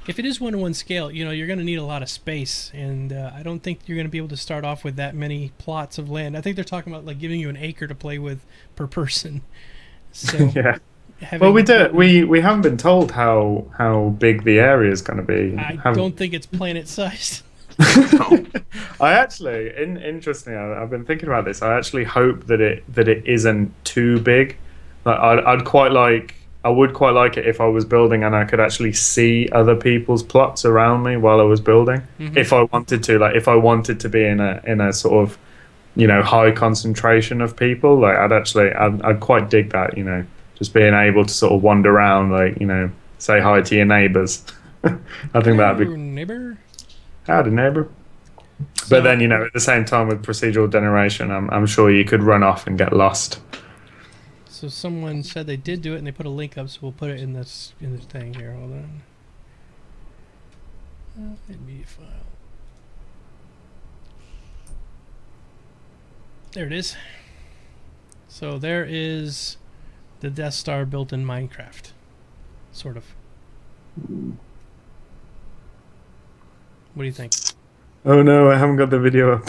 S1: If it is 1-to-1 scale, you're going to need a lot of space, and I don't think you're going to be able to start off with that many plots of land. I think they're talking about like giving you an acre to play with per person. So
S3: yeah. Well, we haven't been told how big the area is going to be.
S1: I don't think it's planet-sized.
S3: I actually, interestingly, I've been thinking about this. I actually hope that it isn't too big. Like, I would quite like it if I was building and I could actually see other people's plots around me while I was building. Mm-hmm. If I wanted to, like if I wanted to be in a sort of, high concentration of people, like I'd quite dig that, just being able to sort of wander around, like, say hi to your neighbors. I think that'd be
S1: neighbor.
S3: Howdy, neighbor. But then, at the same time with procedural generation, I'm sure you could run off and get lost.
S1: So someone said they did do it, and they put a link up, so we'll put it in this thing here. Hold on. Media file. There it is. So there is the Death Star built in Minecraft, sort of. What do you think?
S3: Oh no, I haven't got the video up.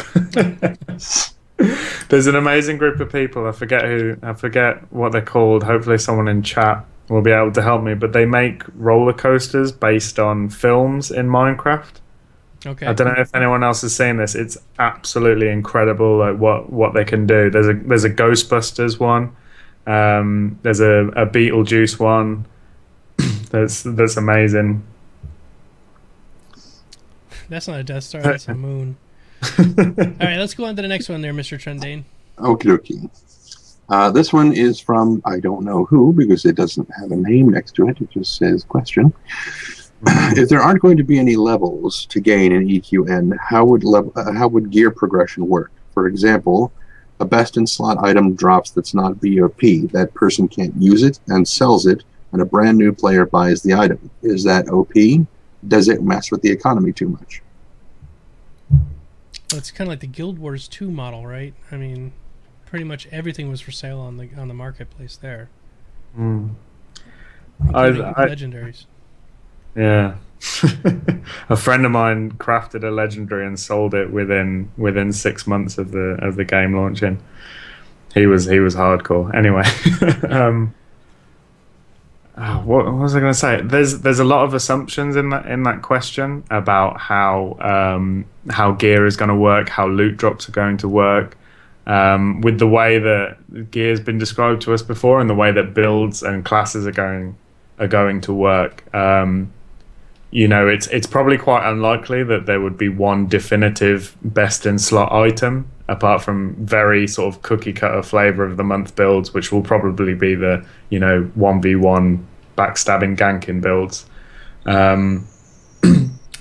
S3: There's an amazing group of people. I forget what they're called. Hopefully someone in chat will be able to help me. But they make roller coasters based on films in Minecraft.
S1: Okay.
S3: I don't know if anyone else has seen this. It's absolutely incredible, like what they can do. There's a Ghostbusters one. There's a Beetlejuice one. That's amazing.
S1: That's not a Death Star. That's a moon. All right, let's go on to the next one there, Mr. Trendane.
S2: Okie dokie. This one is from I don't know who, because it doesn't have a name next to it. It just says question. If there aren't going to be any levels to gain in EQN, how would gear progression work? For example, a best in slot item drops that's not BOP. That person can't use it and sells it, and a brand new player buys the item. Is that OP? does it mess with the economy too much?
S1: Well, it's kind of like the Guild Wars 2 model, right? I mean, pretty much everything was for sale on the marketplace there, including legendaries.
S3: Yeah. A friend of mine crafted a legendary and sold it within 6 months of the game launching. He was hardcore. Anyway, what was I going to say? There's a lot of assumptions in that question about how gear is going to work, how loot drops are going to work. With the way that gear's been described to us before, and the way that builds and classes are going to work. It's probably quite unlikely that there would be one definitive best in slot item, apart from very sort of cookie cutter flavor of the month builds, which will probably be the 1v1 backstabbing ganking builds.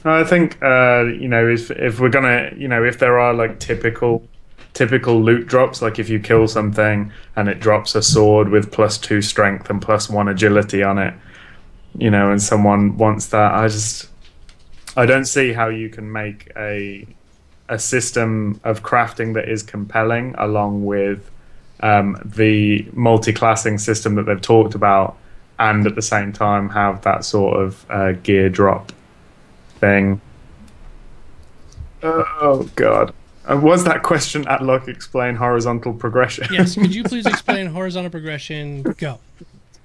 S3: I think if we're gonna if there are like typical loot drops, like if you kill something and it drops a sword with +2 strength and +1 agility on it, and someone wants that, I don't see how you can make a system of crafting that is compelling along with the multi-classing system that they've talked about, and at the same time have that sort of gear drop thing. Oh God. Was that question at luck explain horizontal progression?
S1: Yes, could you please explain horizontal progression? Go.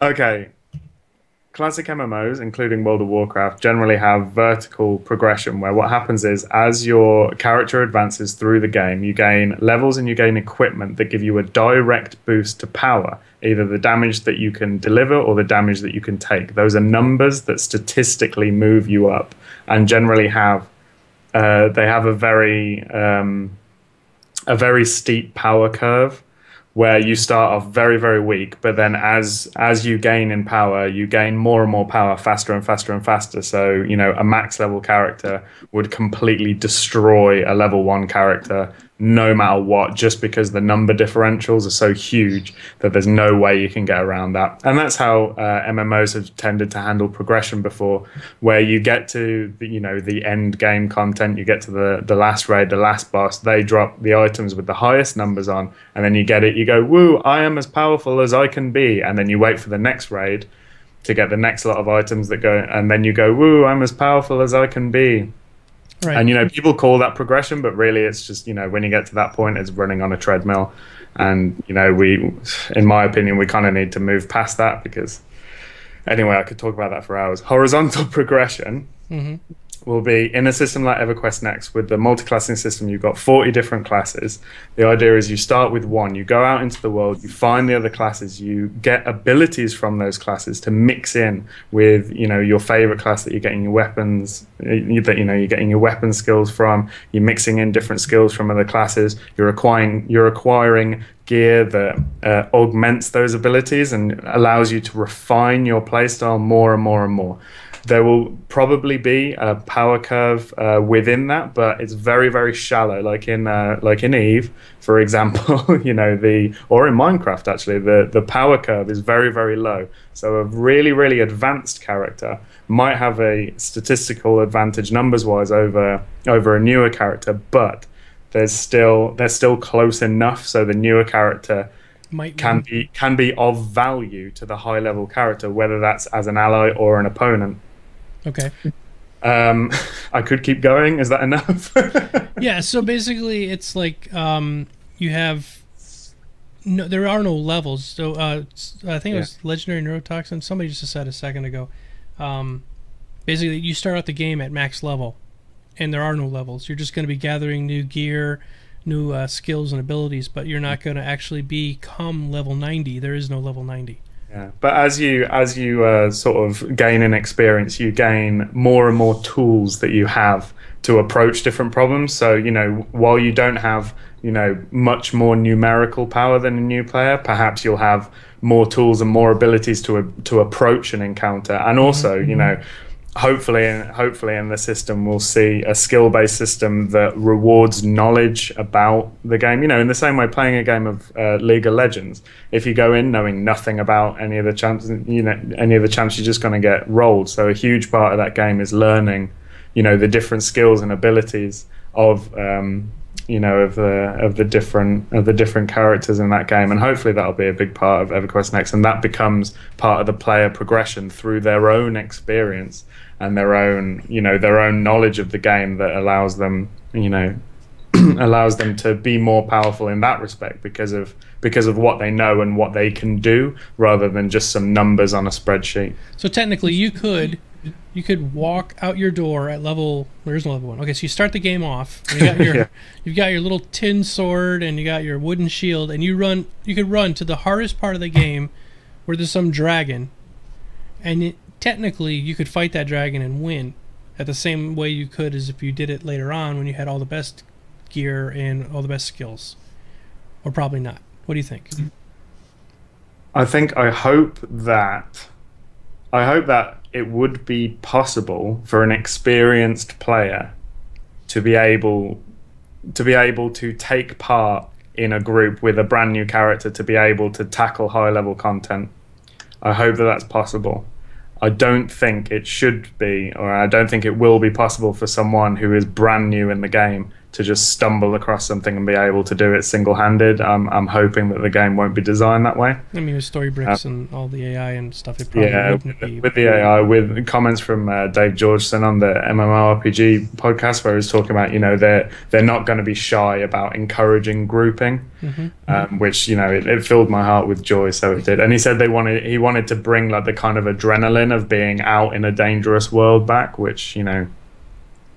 S3: Okay. Classic MMOs, including World of Warcraft, generally have vertical progression, where what happens is, as your character advances through the game, you gain levels and you gain equipment that give you a direct boost to power, either the damage that you can deliver or the damage that you can take. Those are numbers that statistically move you up, and generally have a very steep power curve, where you start off very, very weak, but then as you gain in power, you gain more and more power faster and faster and faster. So, a max level character would completely destroy a level 1 character no matter what, just because the number differentials are so huge that there's no way you can get around that. And that's how MMOs have tended to handle progression before, where you get to the end game content, you get to the last raid, the last boss, they drop the items with the highest numbers on, and then you get it, you go, woo, I am as powerful as I can be, and then you wait for the next raid to get the next lot of items that go, and then you go, woo, I'm as powerful as I can be. Right. And people call that progression, but really it's just when you get to that point, it's running on a treadmill. And in my opinion, we kind of need to move past that, because anyway, I could talk about that for hours. Horizontal progression will be in a system like EverQuest Next. With the multi-classing system, you've got 40 different classes. The idea is you start with one, you go out into the world, you find the other classes, you get abilities from those classes to mix in with your favorite class that you're getting your weapons you're getting your weapon skills from. You're mixing in different skills from other classes. You're acquiring gear that augments those abilities and allows you to refine your playstyle more and more and more. There will probably be a power curve within that, but it's very, very shallow. Like in Eve, for example, or in Minecraft actually, the power curve is very, very low. So a really, really advanced character might have a statistical advantage numbers-wise over a newer character, but they're still close enough so the newer character can be of value to the high-level character, whether that's as an ally or an opponent.
S1: Okay.
S3: I could keep going. Is that enough?
S1: Yeah. So basically, it's like you have there are no levels. So I think it was Legendary Neurotoxin. Somebody just said a second ago. Basically, you start out the game at max level, and there are no levels. You're just going to be gathering new gear, new skills and abilities, but you're not going to actually become level 90. There is no level 90.
S3: Yeah, but as you sort of gain in experience, you gain more and more tools that you have to approach different problems. So while you don't have much more numerical power than a new player, perhaps you'll have more tools and more abilities to approach an encounter. And also hopefully in the system we'll see a skill-based system that rewards knowledge about the game. You know, in the same way playing a game of League of Legends, if you go in knowing nothing about any of the champs, you're just going to get rolled. So a huge part of that game is learning, you know, the different skills and abilities of of the different characters in that game, and hopefully that'll be a big part of EverQuest Next, and that becomes part of the player progression through their own experience and their own knowledge of the game that allows them to be more powerful in that respect because of what they know and what they can do, rather than just some numbers on a spreadsheet.
S1: So technically you could walk out your door at level. Where's level 1? Okay, so you start the game off. And you got your you've got your little tin sword and you got your wooden shield, and you could run to the hardest part of the game where there's some dragon, and technically you could fight that dragon and win at the same way you could as if you did it later on when you had all the best gear and all the best skills, or probably not. What do you think?
S3: I hope that it would be possible for an experienced player to be able to take part in a group with a brand new character, to be able to tackle high level content. I hope that that's possible. I don't think it should be, or I don't think it will be possible for someone who is brand new in the game to just stumble across something and be able to do it single-handed. I'm hoping that the game won't be designed that way.
S1: I mean, with story bricks and all the AI and stuff, it probably wouldn't be.
S3: With the AI, with comments from Dave Georgeson on the MMORPG podcast, where he was talking about, they're not going to be shy about encouraging grouping, which, it filled my heart with joy, so it did. And he said he wanted to bring like the kind of adrenaline of being out in a dangerous world back, which,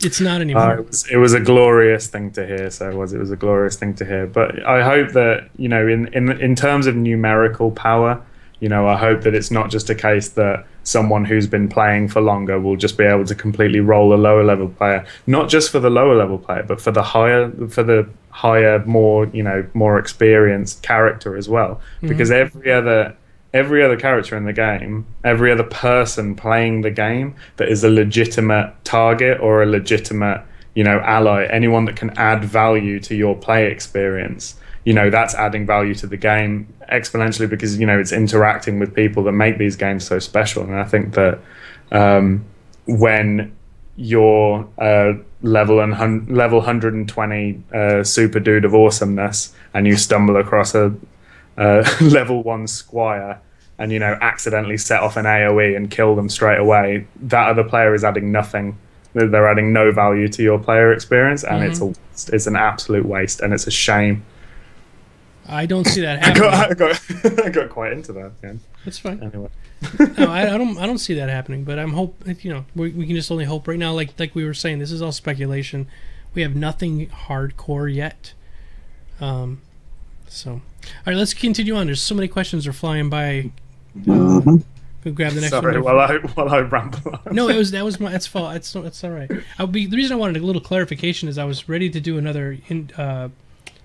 S1: it's not anymore.
S3: It was a glorious thing to hear. So it was a glorious thing to hear. But I hope that, in terms of numerical power, I hope that it's not just a case that someone who's been playing for longer will just be able to completely roll a lower level player. Not just for the lower level player, but for the higher, more experienced character as well. Because every other character in the game, every other person playing the game that is a legitimate target or a legitimate, ally, anyone that can add value to your play experience, that's adding value to the game exponentially, because, it's interacting with people that make these games so special. And I think that when you're level 120 super dude of awesomeness and you stumble across a level 1 squire and accidentally set off an AoE and kill them straight away, that other player is adding nothing. They're adding no value to your player experience, and it's an absolute waste, and it's a shame.
S1: I don't see that happening.
S3: I got quite into that. Yeah.
S1: That's fine.
S3: Anyway,
S1: no, I don't see that happening. But I'm we can just only hope right now. Like we were saying, this is all speculation. We have nothing hardcore yet. So, all right, let's continue on. There's so many questions are flying by. Go grab the next one.
S3: Sorry, while I ramble on.
S1: No, that's fault. It's all right. The reason I wanted a little clarification is I was ready to do another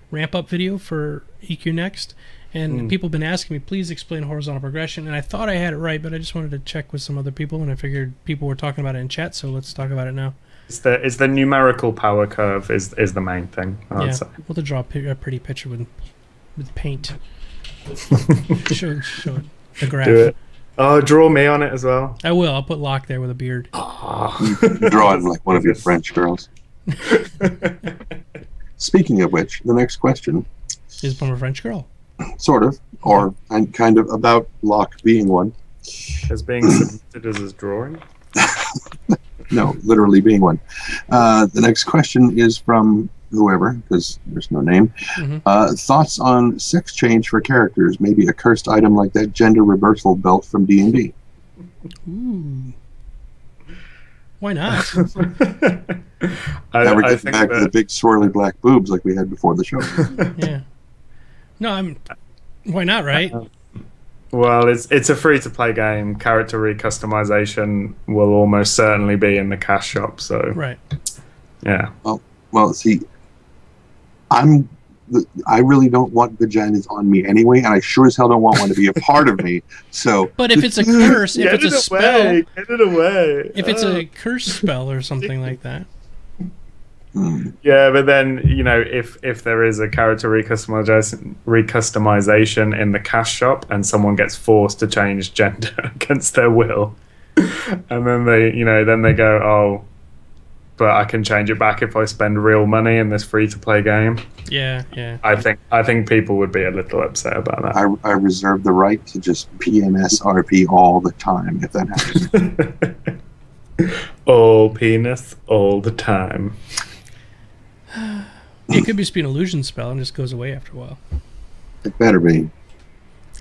S1: ramp up video for EQ Next, and people have been asking me, please explain horizontal progression, and I thought I had it right, but I just wanted to check with some other people, and I figured people were talking about it in chat, so let's talk about it now.
S3: It's the numerical power curve is the main thing. I'd say.
S1: We'll to draw a pretty picture with paint. show it, the graph.
S3: Do it. Oh, draw me on it as well.
S1: I will. I'll put Locke there with a beard.
S2: Draw him like one of your French girls. Speaking of which, the next question
S1: is from a French girl.
S2: Sort of, or and kind of about Locke being one.
S3: As being submitted as his drawing?
S2: No, literally being one. The next question is from whoever, because there's no name. Thoughts on sex change for characters, maybe a cursed item like that gender reversal belt from D&D.
S1: Ooh. Why not?
S2: Never get back to the big swirly black boobs like we had before the show.
S1: Yeah. No, why not, right?
S3: Well, it's a free-to-play game. Character recustomization will almost certainly be in the cash shop. So
S1: right.
S3: Yeah.
S2: Well, see, I'm I really don't want vaginas on me anyway, and I sure as hell don't want one to be a part of me. So,
S1: but if it's a curse, if it's a spell,
S3: get it away.
S1: If it's a curse spell or something like that.
S3: Yeah, but then, you know, if there is a character recustomization in the cash shop and someone gets forced to change gender against their will, and then they go, oh, but I can change it back if I spend real money in this free-to-play game.
S1: Yeah.
S3: I think people would be a little upset about that.
S2: I reserve the right to just PNSRP all the time if that happens.
S3: All penis, all the time.
S1: It could just be an illusion spell and just goes away after a while.
S2: It better be.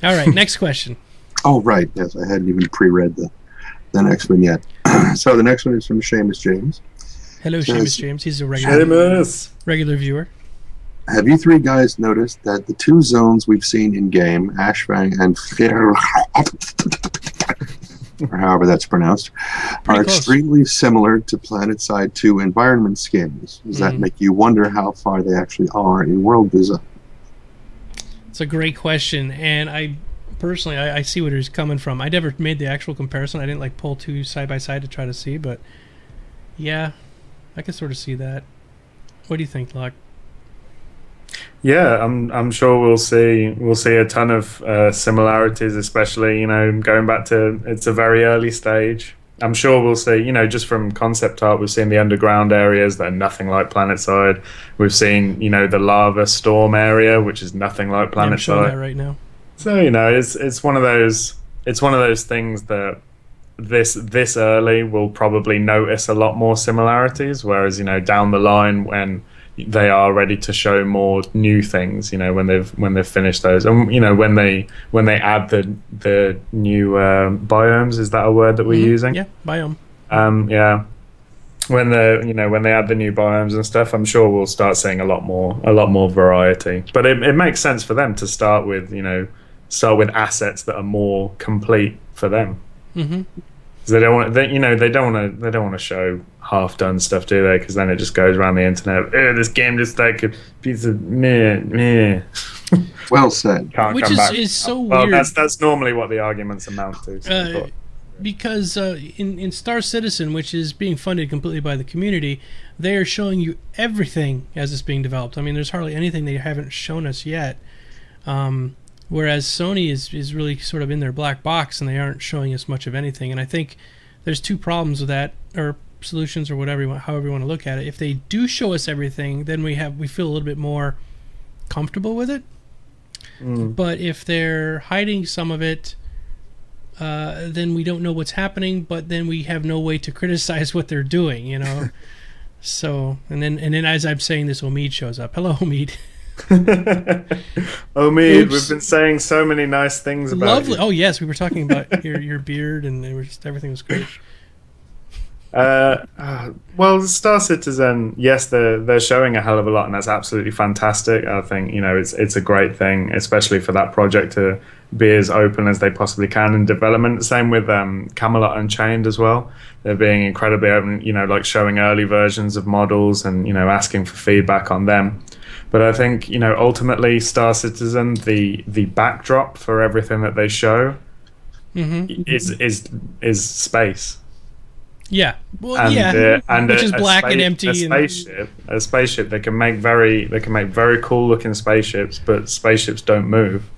S1: All right, next question.
S2: Oh, right. Yes, I hadn't even pre-read the next one yet. So the next one is from Seamus James.
S1: Hello, Seamus James. He's a regular viewer.
S2: Have you three guys noticed that the two zones we've seen in-game, Ashfang and or however that's pronounced, are extremely similar to PlanetSide 2 environment skins? Does that make you wonder how far they actually are in world design?
S1: It's a great question, and I personally I see where he's coming from. I never made the actual comparison. I didn't like pull two side by side to try to see, but yeah, I can sort of see that. What do you think, Locke?
S3: Yeah, I'm sure we'll see a ton of similarities, especially, you know, going back to, it's a very early stage. I'm sure we'll see, you know, just from concept art, we've seen the underground areas that are nothing like PlanetSide. We've seen, you know, the lava storm area, which is nothing like PlanetSide. I'm showing
S1: that right now.
S3: So, you know, it's one of those things that this early we'll probably notice a lot more similarities, whereas, you know, down the line when they are ready to show more new things, you know, when they've finished those, and you know, when they add the new biomes, is that a word that we're using?
S1: Yeah, biome.
S3: Yeah, when they add the new biomes and stuff, I'm sure we'll start seeing a lot more variety. But it makes sense for them to start with assets that are more complete for them.
S1: Mm-hmm.
S3: They don't want to show half-done stuff, do they? Because then it just goes around the internet. This game just like a piece of meh.
S2: Well said.
S1: Which is so weird.
S3: Well, that's normally what the arguments amount to. So
S1: because in Star Citizen, which is being funded completely by the community, they are showing you everything as it's being developed. I mean, there's hardly anything they haven't shown us yet. Whereas Sony is really sort of in their black box, and they aren't showing us much of anything. And I think there's two problems with that, or solutions, or however you want to look at it. If they do show us everything, then we feel a little bit more comfortable with it. But if they're hiding some of it, then we don't know what's happening. But then we have no way to criticize what they're doing, you know. So and then as I'm saying this, Omid shows up. Hello, Omid.
S3: Omid, we've been saying so many nice things about you.
S1: Oh yes, we were talking about your beard, and everything was great.
S3: Well, Star Citizen, yes, they're showing a hell of a lot, and that's absolutely fantastic. I think, you know, it's a great thing, especially for that project to be as open as they possibly can in development. Same with Camelot Unchained as well. They're being incredibly open, you know, like showing early versions of models and, you know, asking for feedback on them. But I think, you know, ultimately Star Citizen, the backdrop for everything that they show is space.
S1: Yeah, well, which is black and empty.
S3: A spaceship. They can make very cool looking spaceships, but spaceships don't move.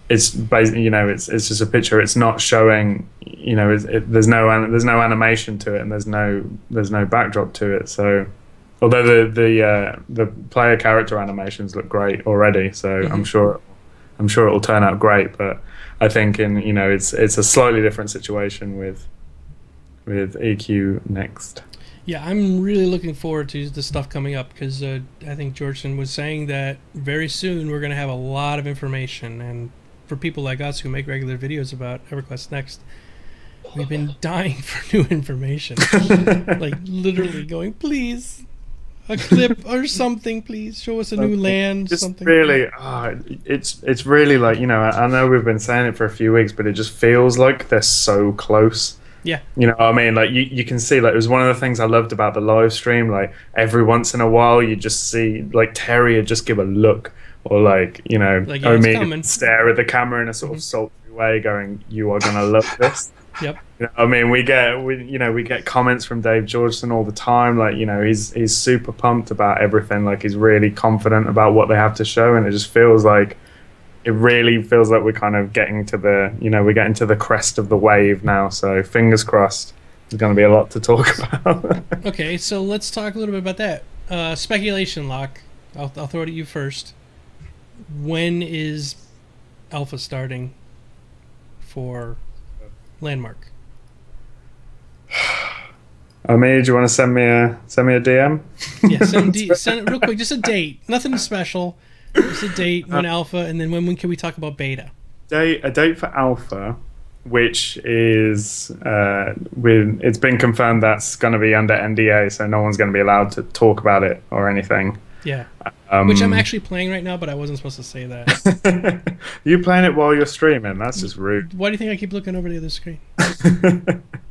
S3: It's basically, you know, it's just a picture. It's not showing, you know, there's no animation to it, and there's no backdrop to it. So, although the player character animations look great already, so I'm sure it will turn out great. But I think it's a slightly different situation with EQ next.
S1: Yeah, I'm really looking forward to the stuff coming up, because I think Georgeson was saying that very soon we're going to have a lot of information, and for people like us who make regular videos about EverQuest Next, we've been dying for new information. Like literally going, please, a clip or something, please show us a new land.
S3: Just
S1: something.
S3: Really, it's really like, you know, I know we've been saying it for a few weeks, but it just feels like they're so close
S1: Yeah.
S3: You know what I mean? Like you can see, like, it was one of the things I loved about the live stream. Like every once in a while you just see like Terry would just give a look, or like, you know,
S1: Like, yeah, it's
S3: Omid
S1: coming.
S3: stare at the camera in a sort of sultry way, going, "You are gonna love this."
S1: Yep.
S3: You know, I mean, we get comments from Dave Georgeson all the time. Like, you know, he's super pumped about everything. Like, he's really confident about what they have to show, and it just feels like we're kind of getting to the, you know, we're getting to the crest of the wave now. So fingers crossed. There's going to be a lot to talk about.
S1: Okay, so let's talk a little bit about that. Speculation, Locke. I'll throw it at you first. When is Alpha starting for Landmark?
S3: Omid, do you want to send me a DM?
S1: Yeah, send it real quick. Just a date. Nothing special. Just a date when Alpha, and then when can we talk about Beta?
S3: A date for Alpha, which is it's been confirmed that's going to be under NDA, so no one's going to be allowed to talk about it or anything.
S1: Yeah. Which I'm actually playing right now, but I wasn't supposed to say that.
S3: You playing it while you're streaming? That's just rude.
S1: Why do you think I keep looking over the other screen?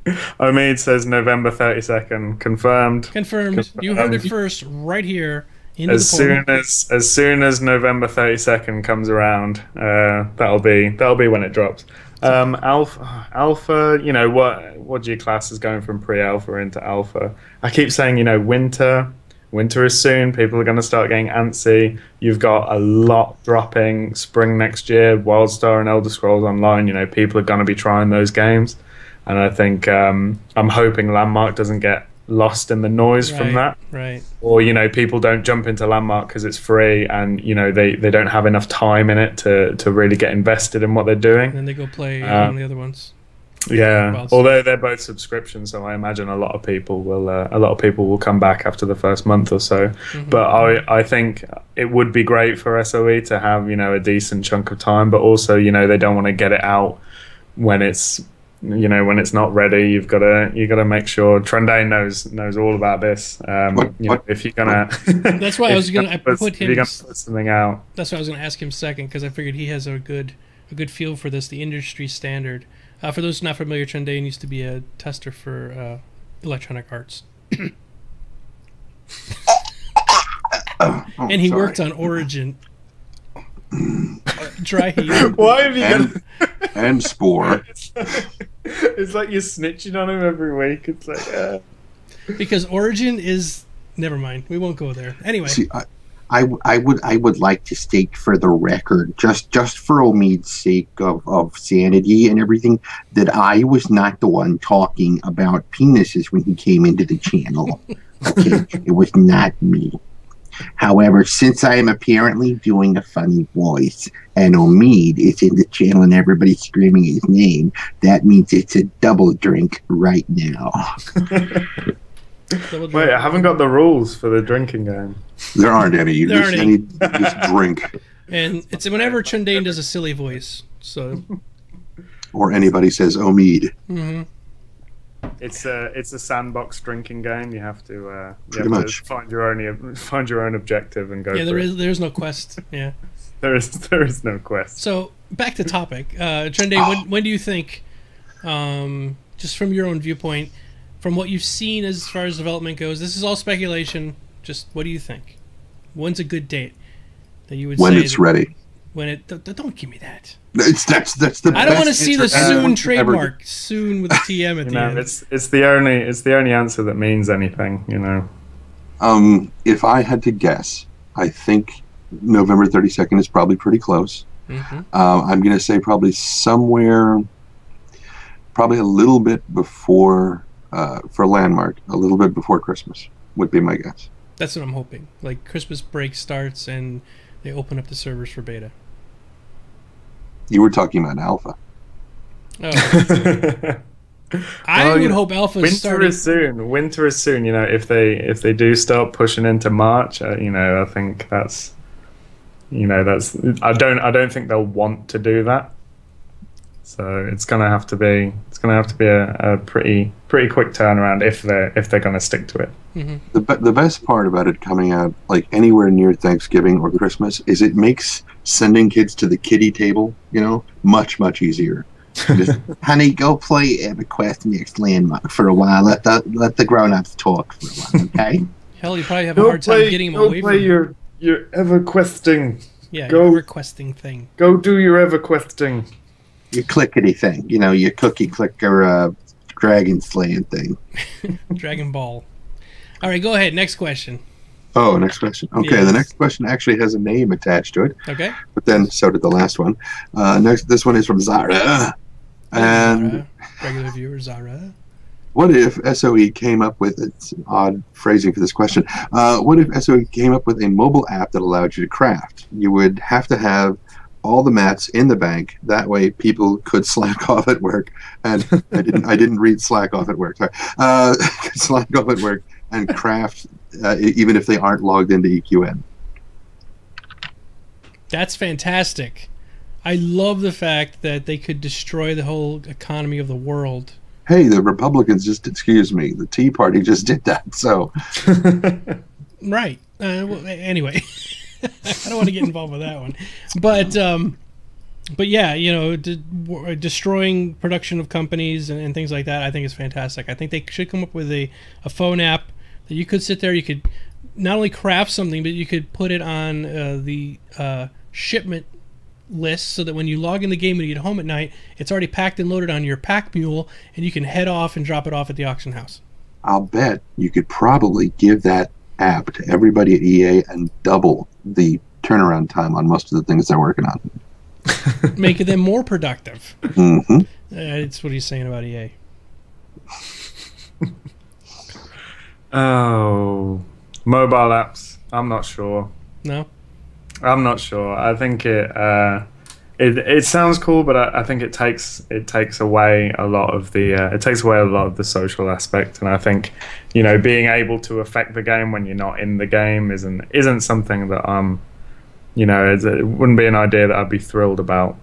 S3: Omid says November 32nd, confirmed.
S1: Confirmed. You heard it first, right here. Into
S3: As soon as November 32nd comes around, that'll be when it drops. Alpha, you know, what do you class as going from pre-alpha into alpha? I keep saying, you know, winter is soon. People are going to start getting antsy. You've got a lot dropping spring next year. WildStar and Elder Scrolls Online. You know, people are going to be trying those games, and I think I'm hoping Landmark doesn't get lost in the noise from that.
S1: Right.
S3: Or, you know, people don't jump into Landmark because it's free, and, you know, they don't have enough time in it to really get invested in what they're doing.
S1: And then they go play one of the other ones.
S3: Yeah, although they're both subscriptions, so I imagine a lot of people will come back after the first month or so. Mm-hmm. But I think it would be great for SOE to have, you know, a decent chunk of time, but also, you know, they don't want to get it out when it's, you know, when it's not ready. You got to make sure Trendane knows all about this. You know, if you're gonna,
S1: that's why I was gonna put him.
S3: If you're gonna put something out,
S1: that's why I was gonna ask him second, because I figured he has a good feel for this, the industry standard. For those not familiar, Trendane used to be a tester for Electronic Arts. And he worked on Origin. Dry heat.
S3: Why have you
S2: and Spore?
S3: It's like you're snitching on him every week. It's like
S1: because Origin is, never mind. We won't go there. Anyway.
S2: See, I would like to state for the record, just for Omid's sake of sanity and everything, that I was not the one talking about penises when he came into the channel. Okay, it was not me. However, since I am apparently doing a funny voice and Omid is in the channel and everybody's screaming his name, that means it's a double drink right now.
S3: Wait, I haven't got the rules for the drinking game.
S2: There aren't any. You just drink.
S1: And it's whenever Trendane does a silly voice. So.
S2: Or anybody says Omid.
S1: Mm-hmm.
S3: It's a sandbox drinking game. You have to find your own objective and go.
S1: Yeah, there's no quest. Yeah,
S3: there is no quest.
S1: So back to topic, Trendane. When do you think, just from your own viewpoint, from what you've seen as far as development goes, this is all speculation. Just what do you think? When's a good date that you would say?
S2: When it's ready.
S1: When it don't give me that.
S2: That's the.
S1: I don't want to see the soon trademark. Soon with a TM at the end.
S3: It's the only answer that means anything. You know.
S2: If I had to guess, I think November 32nd is probably pretty close.
S1: Mm-hmm.
S2: I'm going to say probably a little bit before for Landmark, a little bit before Christmas would be my guess.
S1: That's what I'm hoping. Like Christmas break starts and they open up the servers for beta.
S2: You were talking about Alpha.
S1: Oh. I would hope Alpha is starting.
S3: Winter is soon. You know, if they do start pushing into March, you know, I think that's. I don't think they'll want to do that. So it's gonna have to be a pretty quick turnaround if they're gonna stick to it.
S1: Mm-hmm.
S2: The best part about it coming out like anywhere near Thanksgiving or Christmas is it makes sending kids to the kiddie table, you know, much easier. Just, honey, go play EverQuest Next Landmark for a while. Let the grown-ups talk for a while, okay?
S1: Hell, you probably have a hard time getting him away from
S3: your EverQuesting.
S1: yeah,
S3: go-
S1: your requesting thing.
S3: Go do your EverQuesting.
S2: Your clickety thing, your cookie clicker dragon slaying thing.
S1: Dragon Ball. All right, go ahead. Next question.
S2: Oh, next question. Okay,
S1: Yes.
S2: the next question actually has a name attached to it,
S1: Okay.
S2: but then so did the last one. This one is from Zara. And
S1: Zara, regular viewer Zara.
S2: what if SOE came up with, it's odd phrasing for this question, what if SOE came up with a mobile app that allowed you to craft? You would have to have all the mats in the bank. That way people could slack off at work. And I didn't read slack off at work. Sorry. Could slack off at work and craft even if they aren't logged into EQN.
S1: That's fantastic. I love the fact that they could destroy the whole economy of the world.
S2: Hey, the Republicans the Tea Party just did that. So
S1: Right. Well, anyway, I don't want to get involved with that one. But yeah, destroying production of companies and things like that, I think is fantastic. I think they should come up with a phone app that you could sit there, you could not only craft something, but you could put it on the shipment list so that when you log in the game and you get home at night, it's already packed and loaded on your pack mule, and you can head off and drop it off at the auction house.
S2: I'll bet you could probably give that app to everybody at EA and double the turnaround time on most of the things they're working on.
S1: Make them more productive.
S2: Mm-hmm.
S1: That's what he's saying about EA.
S3: Oh, mobile apps. I'm not sure.
S1: No?
S3: I'm not sure. I think it sounds cool, but I think it takes away a lot of the social aspect, and I think being able to affect the game when you're not in the game isn't something that it wouldn't be an idea that I'd be thrilled about.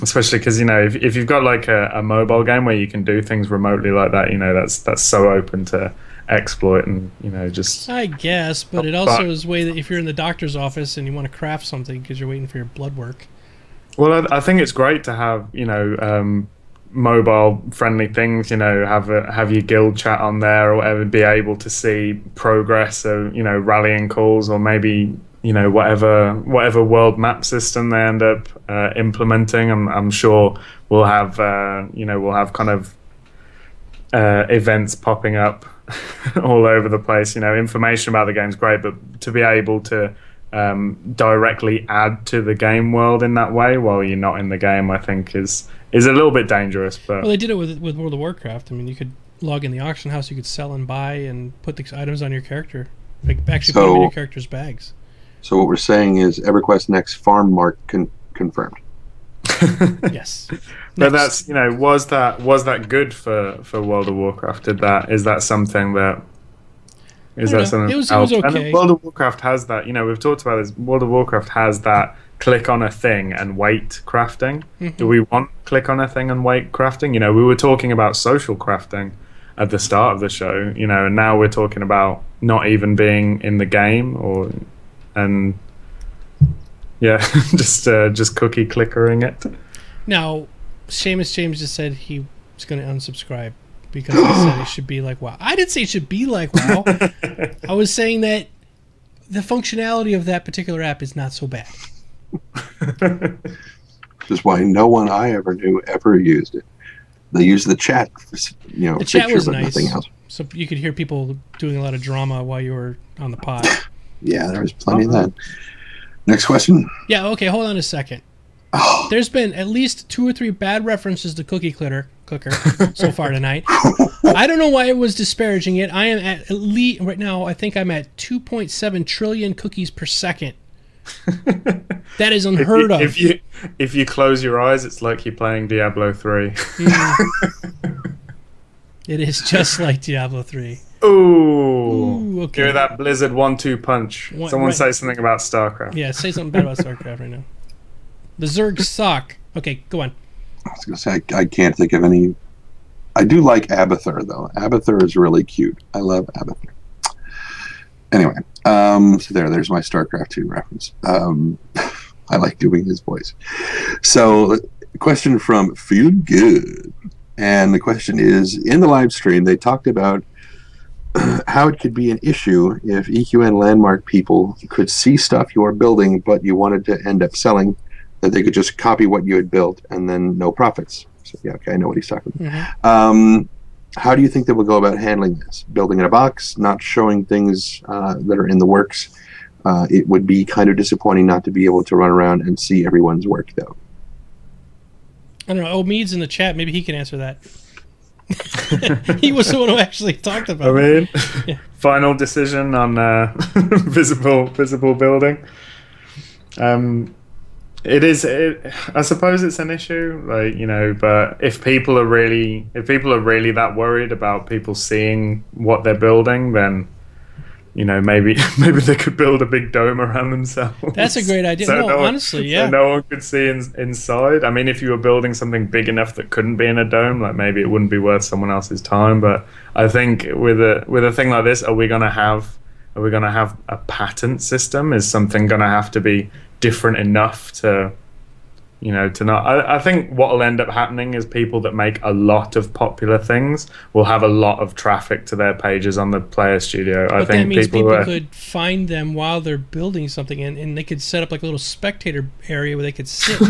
S3: Especially because if you've got like a mobile game where you can do things remotely like that, that's so open to exploit and just.
S1: I guess, but it also is a way that if you're in the doctor's office and you want to craft something because you're waiting for your blood work.
S3: Well, I think it's great to have mobile friendly things. Have your guild chat on there or whatever. Be able to see progress of rallying calls or maybe whatever world map system they end up implementing. I'm sure we'll have kind of events popping up all over the place. Information about the game's great, but to be able to directly add to the game world in that way while you're not in the game, I think is a little bit dangerous. But
S1: well, they did it with World of Warcraft. I mean, you could log in the auction house, you could sell and buy and put the items on your character, like actually put them in your character's bags.
S2: So what we're saying is EverQuest Next Farm Mark confirmed.
S1: Yes.
S3: But that's was that good for World of Warcraft? Is that something that something
S1: it was
S3: else?
S1: okay.
S3: And World of Warcraft has that. We've talked about this. World of Warcraft has that click on a thing and wait crafting.
S1: Mm-hmm.
S3: Do we want click on a thing and wait crafting? We were talking about social crafting at the start of the show. And now we're talking about not even being in the game just cookie clickering it.
S1: Now, Seamus James just said he was going to unsubscribe because he said it should be like WoW. I didn't say it should be like WoW. I was saying that the functionality of that particular app is not so bad.
S2: Which is why no one I ever knew ever used it. They used the chat,
S1: The chat was nice, so you could hear people doing a lot of drama while you were on the pod.
S2: Yeah, there was plenty of that. Next question.
S1: Yeah, okay, hold on a second. There's been at least 2 or 3 bad references to cookie clicker so far tonight. I don't know why it was disparaging it. I am at least right now. I think I'm at 2.7 trillion cookies per second. That is unheard of.
S3: If you close your eyes, it's like you're playing Diablo 3.
S1: It is just like Diablo 3.
S3: Ooh,
S1: okay.
S3: Hear that Blizzard 1-2 punch. Someone say something about StarCraft.
S1: Yeah, say something bad about StarCraft right now. The Zergs suck. Okay, go on.
S2: I was going to say, I can't think of any. I do like Abathur, though. Abathur is really cute. I love Abathur. Anyway, so there's my StarCraft 2 reference. I like doing his voice. So, question from Feel Good. And the question is, in the live stream, they talked about how it could be an issue if EQN landmark people could see stuff you are building, but you wanted to end up selling, that they could just copy what you had built and then no profits. So, yeah, okay, I know what he's talking about. How do you think they will go about handling this? Building in a box, not showing things that are in the works. It would be kind of disappointing not to be able to run around and see everyone's work, though.
S1: I don't know. Oh, Mead's in the chat. Maybe he can answer that. He was the one who actually talked about it.
S3: Yeah. Final decision on visible building. I suppose it's an issue, but if people are really that worried about people seeing what they're building, then maybe they could build a big dome around themselves.
S1: That's a great idea. Honestly, yeah.
S3: So no one could see inside. I mean, if you were building something big enough that couldn't be in a dome, like maybe it wouldn't be worth someone else's time. But I think with a thing like this, are we gonna have a patent system? Is something gonna have to be different enough to not. I think what will end up happening is people that make a lot of popular things will have a lot of traffic to their pages on the Player Studio.
S1: But I think that means people could find them while they're building something, and they could set up like a little spectator area where they could sit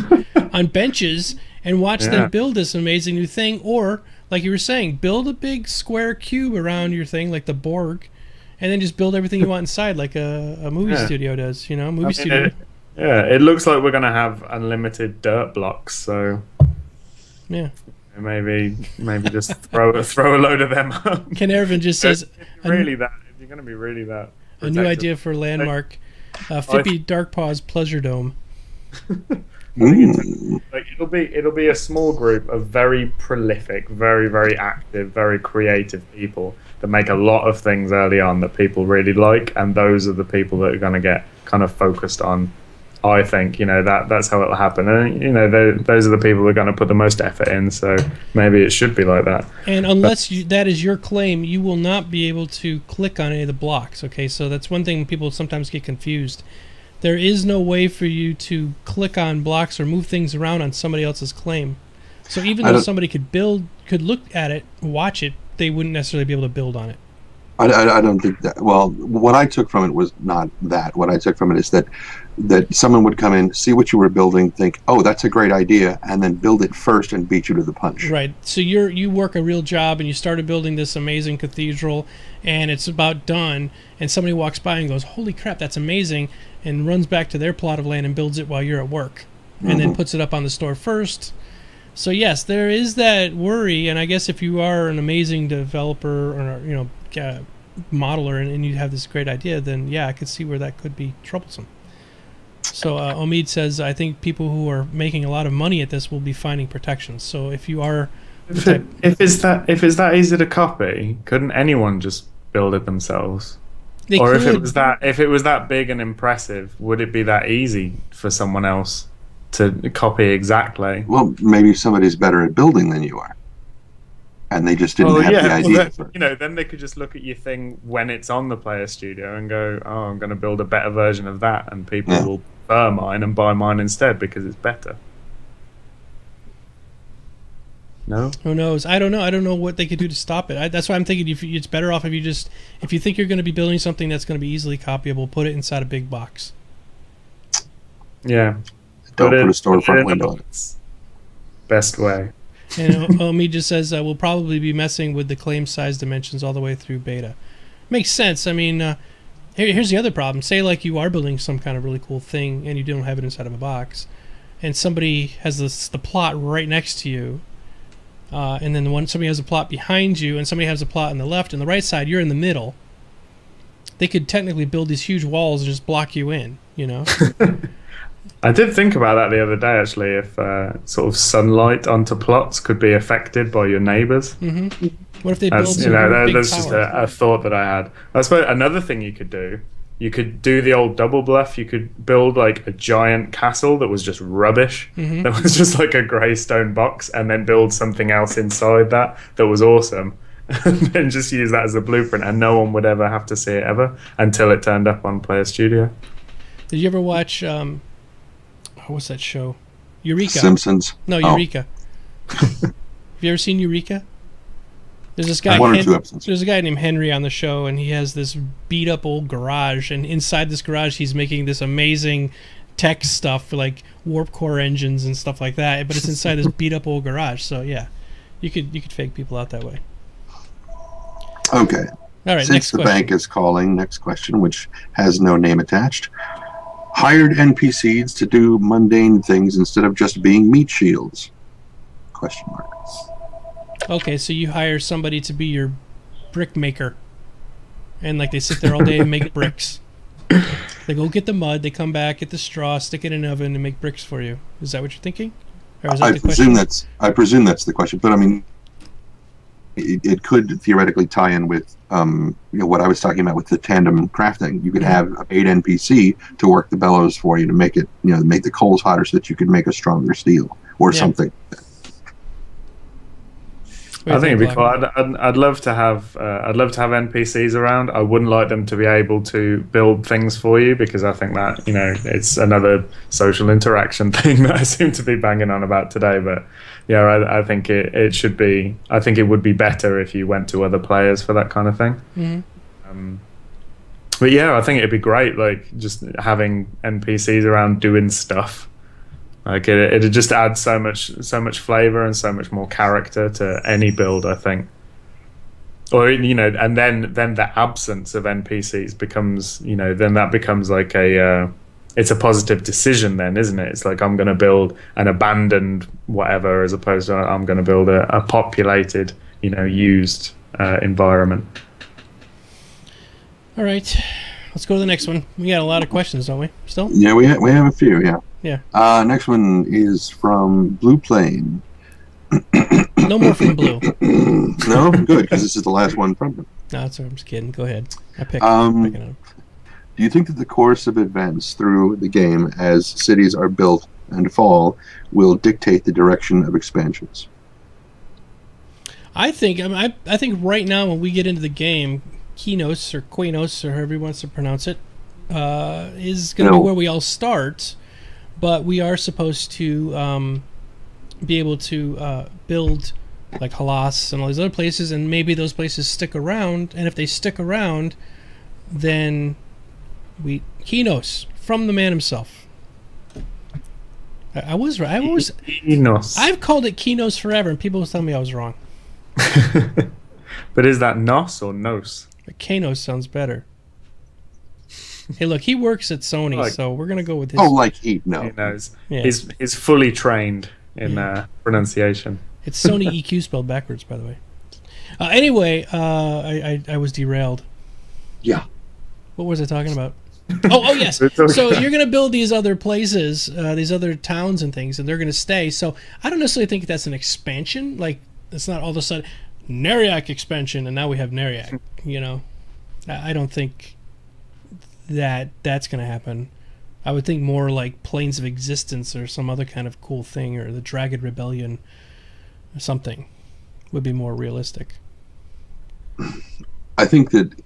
S1: on benches and watch them build this amazing new thing. Or, like you were saying, build a big square cube around your thing, like the Borg, and then just build everything you want inside, like a movie studio does. Studio.
S3: Yeah, it looks like we're gonna have unlimited dirt blocks, so
S1: yeah,
S3: maybe just throw a load of them up.
S1: Ken Ervin just says,
S3: if you're gonna be really that protective.
S1: A new idea for landmark, Fippy Dark Paws Pleasure Dome.
S3: It'll be a small group of very prolific, very, very active, very creative people that make a lot of things early on that people really like, and those are the people that are going to get kind of focused on. I think that's how it'll happen, and those are the people that are going to put the most effort in. So maybe it should be like that.
S1: And unless that is your claim, you will not be able to click on any of the blocks. Okay, so that's one thing people sometimes get confused. There is no way for you to click on blocks or move things around on somebody else's claim. So even though somebody could look at it, watch it, they wouldn't necessarily be able to build on it.
S2: I don't think that. Well, what I took from it was not that. What I took from it is that someone would come in, see what you were building, think, oh, that's a great idea, and then build it first and beat you to the punch.
S1: Right. So you work a real job, and you started building this amazing cathedral, and it's about done, and somebody walks by and goes, holy crap, that's amazing, and runs back to their plot of land and builds it while you're at work, and then puts it up on the store first. So yes, there is that worry, and I guess if you are an amazing developer or modeler and you have this great idea, then yeah, I could see where that could be troublesome. So Omid says, I think people who are making a lot of money at this will be finding protections. So if you are,
S3: if it's that easy to copy, couldn't anyone just build it themselves? Or if it was that big and impressive, would it be that easy for someone else to copy exactly?
S2: Well, maybe somebody's better at building than you are, and they just didn't have the idea.
S3: Then they could just look at your thing when it's on the Player Studio and go, "Oh, I'm going to build a better version of that," and people will prefer mine and buy mine instead because it's better. No?
S1: Who knows? I don't know. I don't know what they could do to stop it. That's why I'm thinking it's better off if you think you're going to be building something that's going to be easily copyable, put it inside a big box.
S3: Yeah.
S2: Don't put a storefront window on it.
S3: Best way.
S1: And Omi just says we'll probably be messing with the claim size dimensions all the way through beta. Makes sense. I mean, here's the other problem. Say like you are building some kind of really cool thing and you don't have it inside of a box, and somebody has the plot right next to you. And then somebody has a plot behind you, and somebody has a plot on the left and the right side. You're in the middle. They could technically build these huge walls and just block you in.
S3: I did think about that the other day, actually. If sort of sunlight onto plots could be affected by your neighbours.
S1: Mm-hmm. What if they build big
S3: that's just a thought that I had. I suppose another thing you could do. You could do the old double bluff. You could build like a giant castle that was just rubbish. Mm-hmm. That was just like a grey stone box, and then build something else inside that was awesome. And then just use that as a blueprint, and no one would ever have to see it ever until it turned up on Player Studio.
S1: Did you ever watch, what's that show? Eureka.
S2: Simpsons.
S1: No,
S2: Oh.
S1: Eureka. Have you ever seen Eureka? There's this guy.
S2: One or two episodes.
S1: There's a guy named Henry on the show, and he has this beat up old garage. And inside this garage, he's making this amazing tech stuff for like warp core engines and stuff like that. But it's inside this beat up old garage. So yeah, you could fake people out that way.
S2: Okay.
S1: All right.
S2: Since
S1: Next
S2: the
S1: question.
S2: bank is calling, next question, which has no name attached. Hired NPCs to do mundane things instead of just being meat shields? Question mark.
S1: Okay, so you hire somebody to be your brick maker, and like they sit there all day and make bricks. They go get the mud, they come back, get the straw, stick it in an oven, and make bricks for you. Is that what you're thinking? Or is that the question?
S2: I presume that's the question, but I mean, it could theoretically tie in with what I was talking about with the tandem crafting. You could have a paid NPC to work the bellows for you to make it, make the coals hotter so that you could make a stronger steel or something.
S3: I think it'd be cool. I'd love to have NPCs around. I wouldn't like them to be able to build things for you because I think that it's another social interaction thing that I seem to be banging on about today. But yeah, I think it should be. I think it would be better if you went to other players for that kind of thing.
S1: Mm-hmm.
S3: But yeah, I think it'd be great, like just having NPCs around doing stuff. Like it'd just add so much flavor and so much more character to any build, I think. Or and then the absence of NPCs becomes, then that becomes like it's a positive decision then, isn't it? It's like I'm going to build an abandoned whatever as opposed to I'm going to build a populated, used environment.
S1: All right, let's go to the next one. We got a lot of questions, don't we? Still?
S2: Yeah, we have a few. Yeah.
S1: Yeah.
S2: Next one is from Blue Plane.
S1: No more from Blue.
S2: No, good, because this is the last one from him.
S1: No, that's I'm just kidding. Go ahead. I picked it up.
S2: Do you think that the course of events through the game, as cities are built and fall, will dictate the direction of expansions?
S1: I think right now when we get into the game, Kinos or Quenos or however he wants to pronounce it, is going to be where we all start. But we are supposed to be able to build like Halas and all these other places, and maybe those places stick around. And if they stick around, then Kinos from the man himself. I was right.
S3: Kinos.
S1: I've called it Kinos forever, and people tell me I was wrong.
S3: But is that Nos or Nos?
S1: Kanos sounds better. Hey, look, he works at Sony, so we're gonna go with his.
S2: Oh, like he knows.
S3: He knows.
S1: Yeah.
S3: He's fully trained in pronunciation.
S1: It's Sony EQ spelled backwards, by the way. Anyway, I was derailed.
S2: Yeah.
S1: What was I talking about? Oh yes. So you're gonna build these other places, these other towns and things, and they're gonna stay. So I don't necessarily think that's an expansion. Like it's not all of a sudden Neriak expansion, and now we have Neriak. I don't think that's going to happen. I would think more like Planes of Existence or some other kind of cool thing, or the Dragon Rebellion or something would be more realistic.
S2: I think that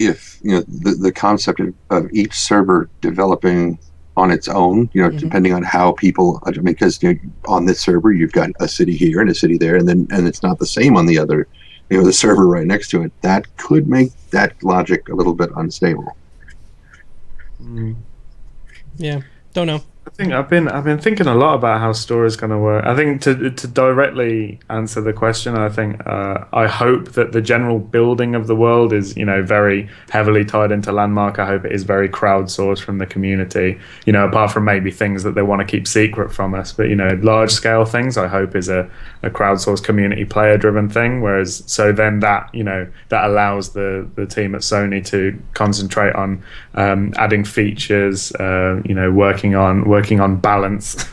S2: if the concept of each server developing on its own, depending on how people, because on this server you've got a city here and a city there, and it's not the same on the other, the server right next to it. That could make that logic a little bit unstable.
S1: Yeah, don't know.
S3: I think I've been thinking a lot about how story's going to work. I think to directly answer the question, I think I hope that the general building of the world is very heavily tied into Landmark. I hope it is very crowdsourced from the community. Apart from maybe things that they want to keep secret from us, but large scale things I hope is a crowdsourced community player driven thing. Whereas then that that allows the team at Sony to concentrate on adding features, working on balance.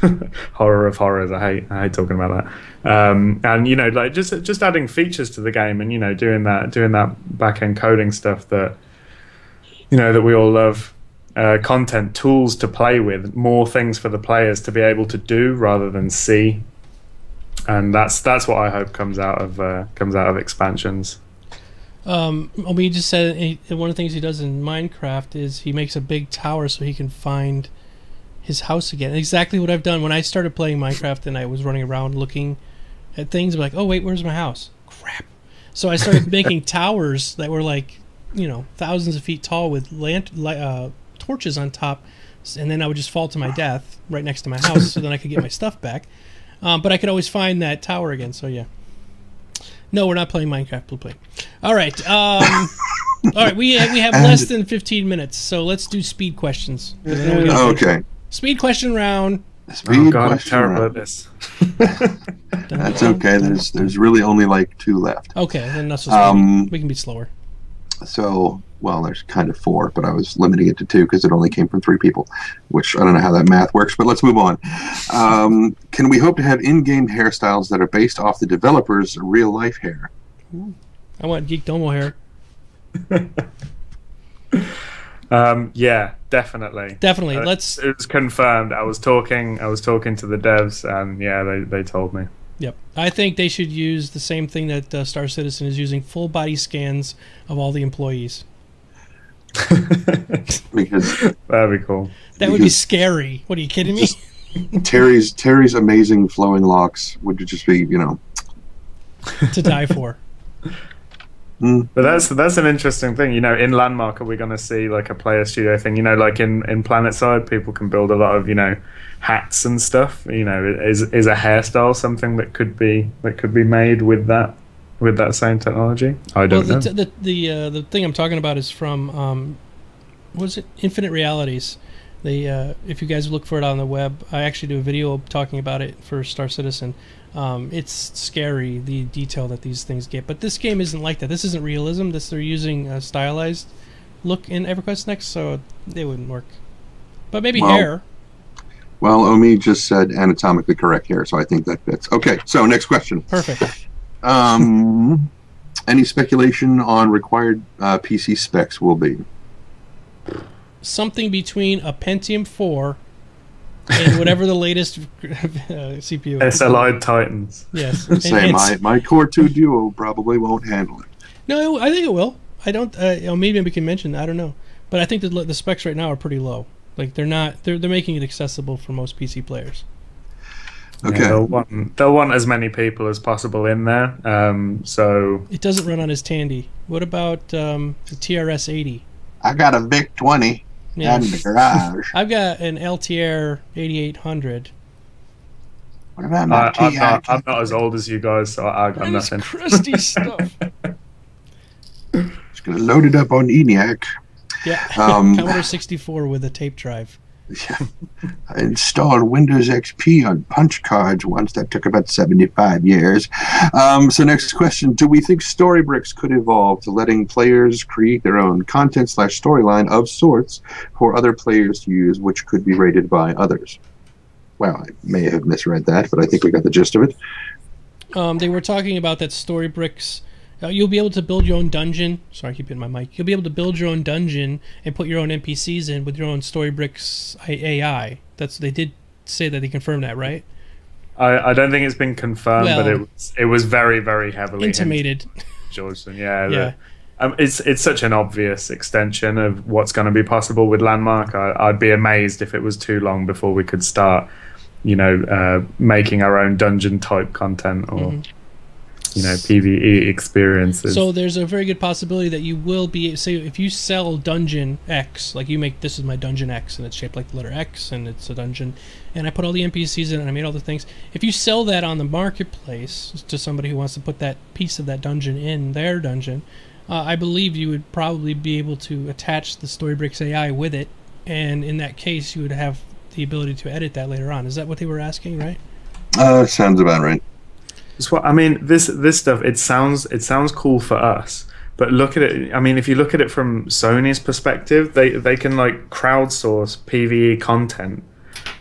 S3: Horror of horrors. I hate talking about that. And like just adding features to the game, and doing that back end coding stuff that that we all love. Content tools to play with, more things for the players to be able to do rather than see. And that's what I hope comes out of expansions.
S1: We just said one of the things he does in Minecraft is he makes a big tower so he can find his house again. Exactly what I've done when I started playing Minecraft and I was running around looking at things. I'm like, oh wait, where's my house? Crap. So I started making towers that were like, thousands of feet tall with torches on top, and then I would just fall to my death right next to my house, so then I could get my stuff back. But I could always find that tower again. So yeah. No, we're not playing Minecraft Blue Plate. All right. All right. We have less than 15 minutes, so let's do speed questions.
S2: Okay.
S1: Speed question round.
S2: Speed
S3: I'm
S2: question
S3: terrible
S2: round.
S3: at this.
S2: That's okay. There's really only like 2 left.
S1: Okay, then that's we can be slower.
S2: So, well, there's kind of 4, but I was limiting it to 2 because it only came from 3 people, which I don't know how that math works, but let's move on. Can we hope to have in-game hairstyles that are based off the developer's real-life hair?
S1: I want Geek Domo hair.
S3: Yeah, definitely.
S1: Definitely.
S3: It was confirmed. I was talking to the devs, and yeah, they told me.
S1: Yep. I think they should use the same thing that Star Citizen is using, full body scans of all the employees.
S2: Because
S1: That
S3: that'd be cool.
S1: would be scary. What, are you kidding me?
S2: Terry's amazing flowing locks would just be,
S1: To die for.
S3: But that's an interesting thing. In Landmark, are we going to see like a player studio thing? Like in PlanetSide, people can build a lot of hats and stuff. Is a hairstyle something that could be made with that same technology? I don't know.
S1: The thing I'm talking about is from what was it? Infinite Realities. If you guys look for it on the web, I actually do a video talking about it for Star Citizen. It's scary, the detail that these things get, but this game isn't like that. This isn't realism. They're using a stylized look in EverQuest Next, so it wouldn't work. But maybe hair.
S2: Well, Omi just said anatomically correct hair, so I think that fits. Okay, so next question.
S1: Perfect.
S2: Any speculation on required PC specs will be?
S1: Something between a Pentium 4 and whatever the latest CPU.
S3: SLI Titans.
S1: Yes.
S2: My Core 2 Duo probably won't handle it.
S1: No, I think it will. I don't. Maybe we can mention that. I don't know, but I think the specs right now are pretty low. Like they're not. They're making it accessible for most PC players.
S2: Okay.
S3: Yeah, they'll want as many people as possible in there. So
S1: it doesn't run on his Tandy. What about the TRS-80?
S2: I got a VIC 20 in the garage.
S1: I've got an LTR 8800.
S2: What about my TI?
S3: I'm not as old as you guys, so I got nothing.
S1: That is crusty stuff.
S2: Just gonna load it up on ENIAC.
S1: Yeah, Commodore 64 with a tape drive.
S2: Yeah. I installed Windows XP on punch cards once. That took about 75 years. So next question. Do we think Storybricks could evolve to letting players create their own content/storyline of sorts for other players to use, which could be rated by others? Well, I may have misread that, but I think we got the gist of it.
S1: They were talking about that Storybricks... you'll be able to build your own dungeon. Sorry, I keep hitting my mic. You'll be able to build your own dungeon and put your own NPCs in with your own Storybricks AI. They did say that. They confirmed that, right?
S3: I don't think it's been confirmed, but it was very, very heavily
S1: intimated.
S3: Georgeson, yeah. It's such an obvious extension of what's going to be possible with Landmark. I'd be amazed if it was too long before we could start, making our own dungeon type content or. PvE experiences.
S1: So there's a very good possibility that you will be, say, if you sell Dungeon X, like you make, this is my Dungeon X, and it's shaped like the letter X, and it's a dungeon, and I put all the NPCs in it, and I made all the things. If you sell that on the marketplace to somebody who wants to put that piece of that dungeon in their dungeon, I believe you would probably be able to attach the Storybricks AI with it, and in that case, you would have the ability to edit that later on. Is that what they were asking, right?
S2: Sounds about right.
S3: I mean, this stuff, it sounds cool for us, but look at it. I mean, if you look at it from Sony's perspective, they can like crowdsource PvE content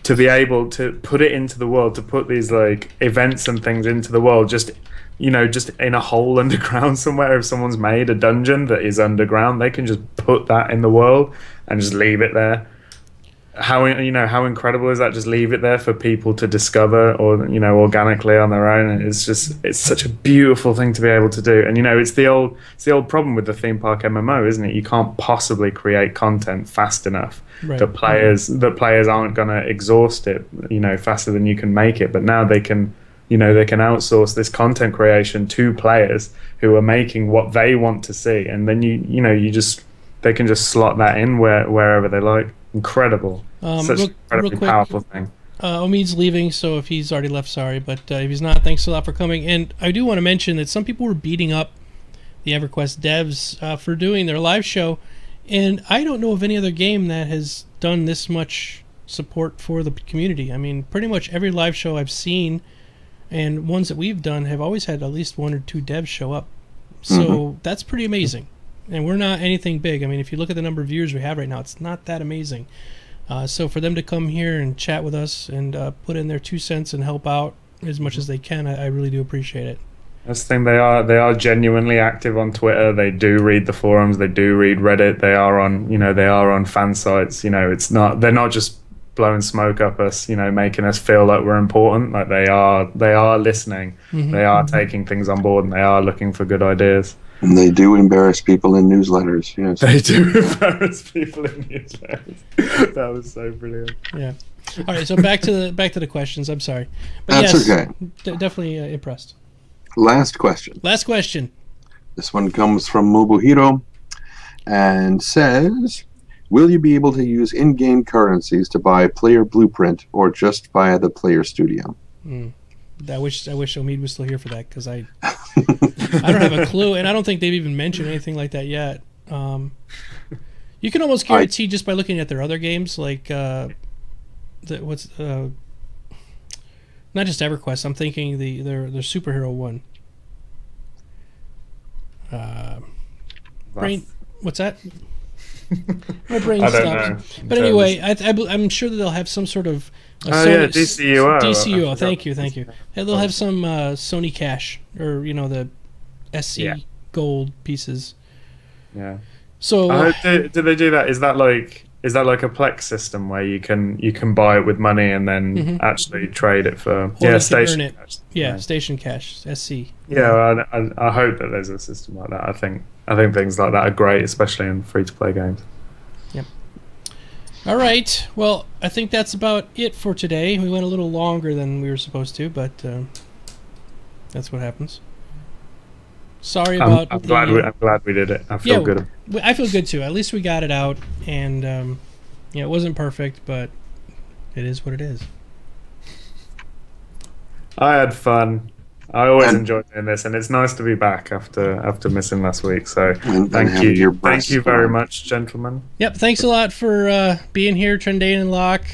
S3: to be able to put it into the world, to put these like events and things into the world, just in a hole underground somewhere. If someone's made a dungeon that is underground, they can just put that in the world and just leave it there. how incredible is that? Just leave it there for people to discover, or organically on their own. And it's such a beautiful thing to be able to do. And it's the old problem with the theme park MMO, isn't it? You can't possibly create content fast enough.
S1: Right.
S3: The players aren't going to exhaust it faster than you can make it. But now they can outsource this content creation to players who are making what they want to see, and then they can just slot that in wherever they like. Incredible. Such an incredibly powerful thing.
S1: Omid's leaving, so if he's already left, sorry. But if he's not, thanks a lot for coming. And I do want to mention that some people were beating up the EverQuest devs for doing their live show, and I don't know of any other game that has done this much support for the community. I mean, pretty much every live show I've seen and ones that we've done have always had at least 1 or 2 devs show up. So that's pretty amazing. And we're not anything big. I mean, if you look at the number of viewers we have right now, it's not that amazing. So for them to come here and chat with us and put in their 2 cents and help out as much as they can, I really do appreciate it.
S3: That's the thing. They are genuinely active on Twitter. They do read the forums. They do read Reddit. They are on fan sites. They're not just blowing smoke up us, making us feel like we're important. Like they are listening. They are taking things on board, and they are looking for good ideas.
S2: And they do embarrass people in newsletters. Yes,
S3: they do embarrass people in newsletters. That was so brilliant.
S1: Yeah. All right. So back to the questions. I'm sorry, but
S2: that's
S1: yes,
S2: okay.
S1: Definitely impressed.
S2: Last question. This one comes from Mobuhiro and says, will you be able to use in-game currencies to buy Player Blueprint or just via the Player Studio?
S1: I wish Omid was still here for that, because I don't have a clue, and I don't think they've even mentioned anything like that yet. You can almost guarantee just by looking at their other games, like not just EverQuest. I'm thinking their superhero one. What's that? My brain stops. But anyway, I'm sure that they'll have some sort of
S3: DCUO.
S1: DCUO. Thank you. And they'll have some Sony cash, or the SC gold pieces.
S3: Yeah.
S1: So
S3: do they do that? Is that like a Plex system where you can buy it with money and then actually trade it for station cash?
S1: Yeah, station cash, SC.
S3: Yeah, I hope that there's a system like that. I think things like that are great, especially in free-to-play games.
S1: Yep. All right. Well, I think that's about it for today. We went a little longer than we were supposed to, but that's what happens. Sorry about.
S3: I'm glad we did it. I feel good.
S1: I feel good too. At least we got it out, and it wasn't perfect, but it is what it is.
S3: I had fun. I always enjoy doing this, and it's nice to be back after missing last week. So thank you very much, gentlemen.
S1: Yep, thanks a lot for being here, Trendane and Locke.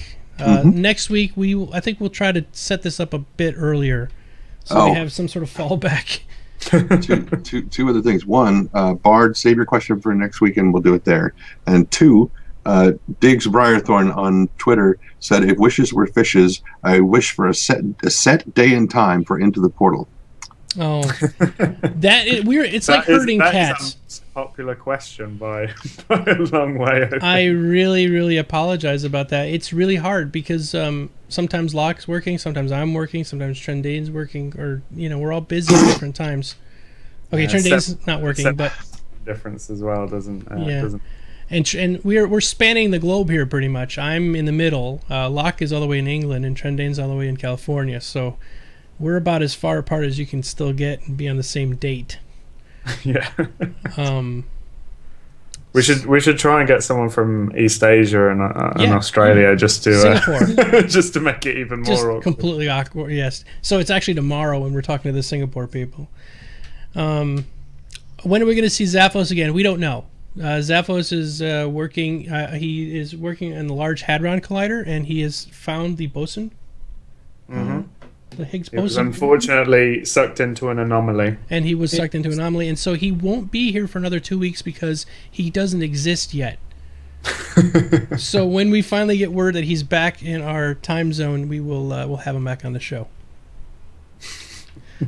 S1: Next week I think we'll try to set this up a bit earlier, so we have some sort of fallback.
S2: two other things. One, Bard, save your question for next week, and we'll do it there. And two, Diggs Briarthorn on Twitter said, "If wishes were fishes, I wish for a set day and time for Into the Portal."
S1: Oh, it's like herding cats.
S3: Is a popular question by a long way.
S1: I really, really apologize about that. It's really hard because sometimes Locke's working, sometimes I'm working, sometimes Trendane's working, or we're all busy at different times. Okay, Trendane's not working, but
S3: difference as well doesn't.
S1: And we're spanning the globe here pretty much. I'm in the middle. Locke is all the way in England, and Trendane's all the way in California. So we're about as far apart as you can still get and be on the same date.
S3: Yeah. We should try and get someone from East Asia and Australia just to just to make it even more awkward.
S1: Completely awkward. Yes. So it's actually tomorrow when we're talking to the Singapore people. When are we going to see Zaphos again? We don't know. Zaphos is working. He is working in the Large Hadron Collider, and he has found the boson. The Higgs boson. He was
S3: unfortunately sucked into an anomaly.
S1: And he was sucked into an anomaly, and so he won't be here for another 2 weeks because he doesn't exist yet. So when we finally get word that he's back in our time zone, we'll have him back on the show.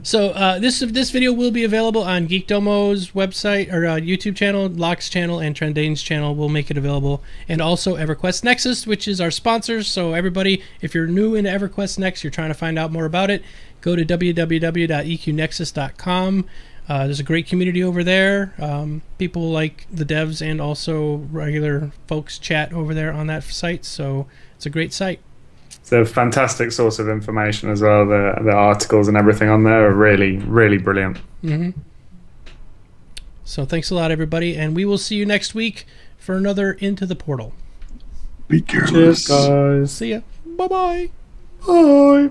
S1: So this video will be available on Geekdomo's website or YouTube channel, Locke's channel, and Trendane's channel. We'll make it available, and also EverQuest Nexus, which is our sponsors. So everybody, if you're new into EverQuest Next, you're trying to find out more about it, go to www.eqnexus.com. There's a great community over there. People like the devs and also regular folks chat over there on that site. So it's a great site.
S3: It's a fantastic source of information as well. The articles and everything on there are really, really brilliant.
S1: Mm-hmm. So thanks a lot, everybody, and we will see you next week for another Into the Portal.
S2: Be careless.
S3: Cheers, guys.
S1: See ya. Bye-bye.
S3: Bye.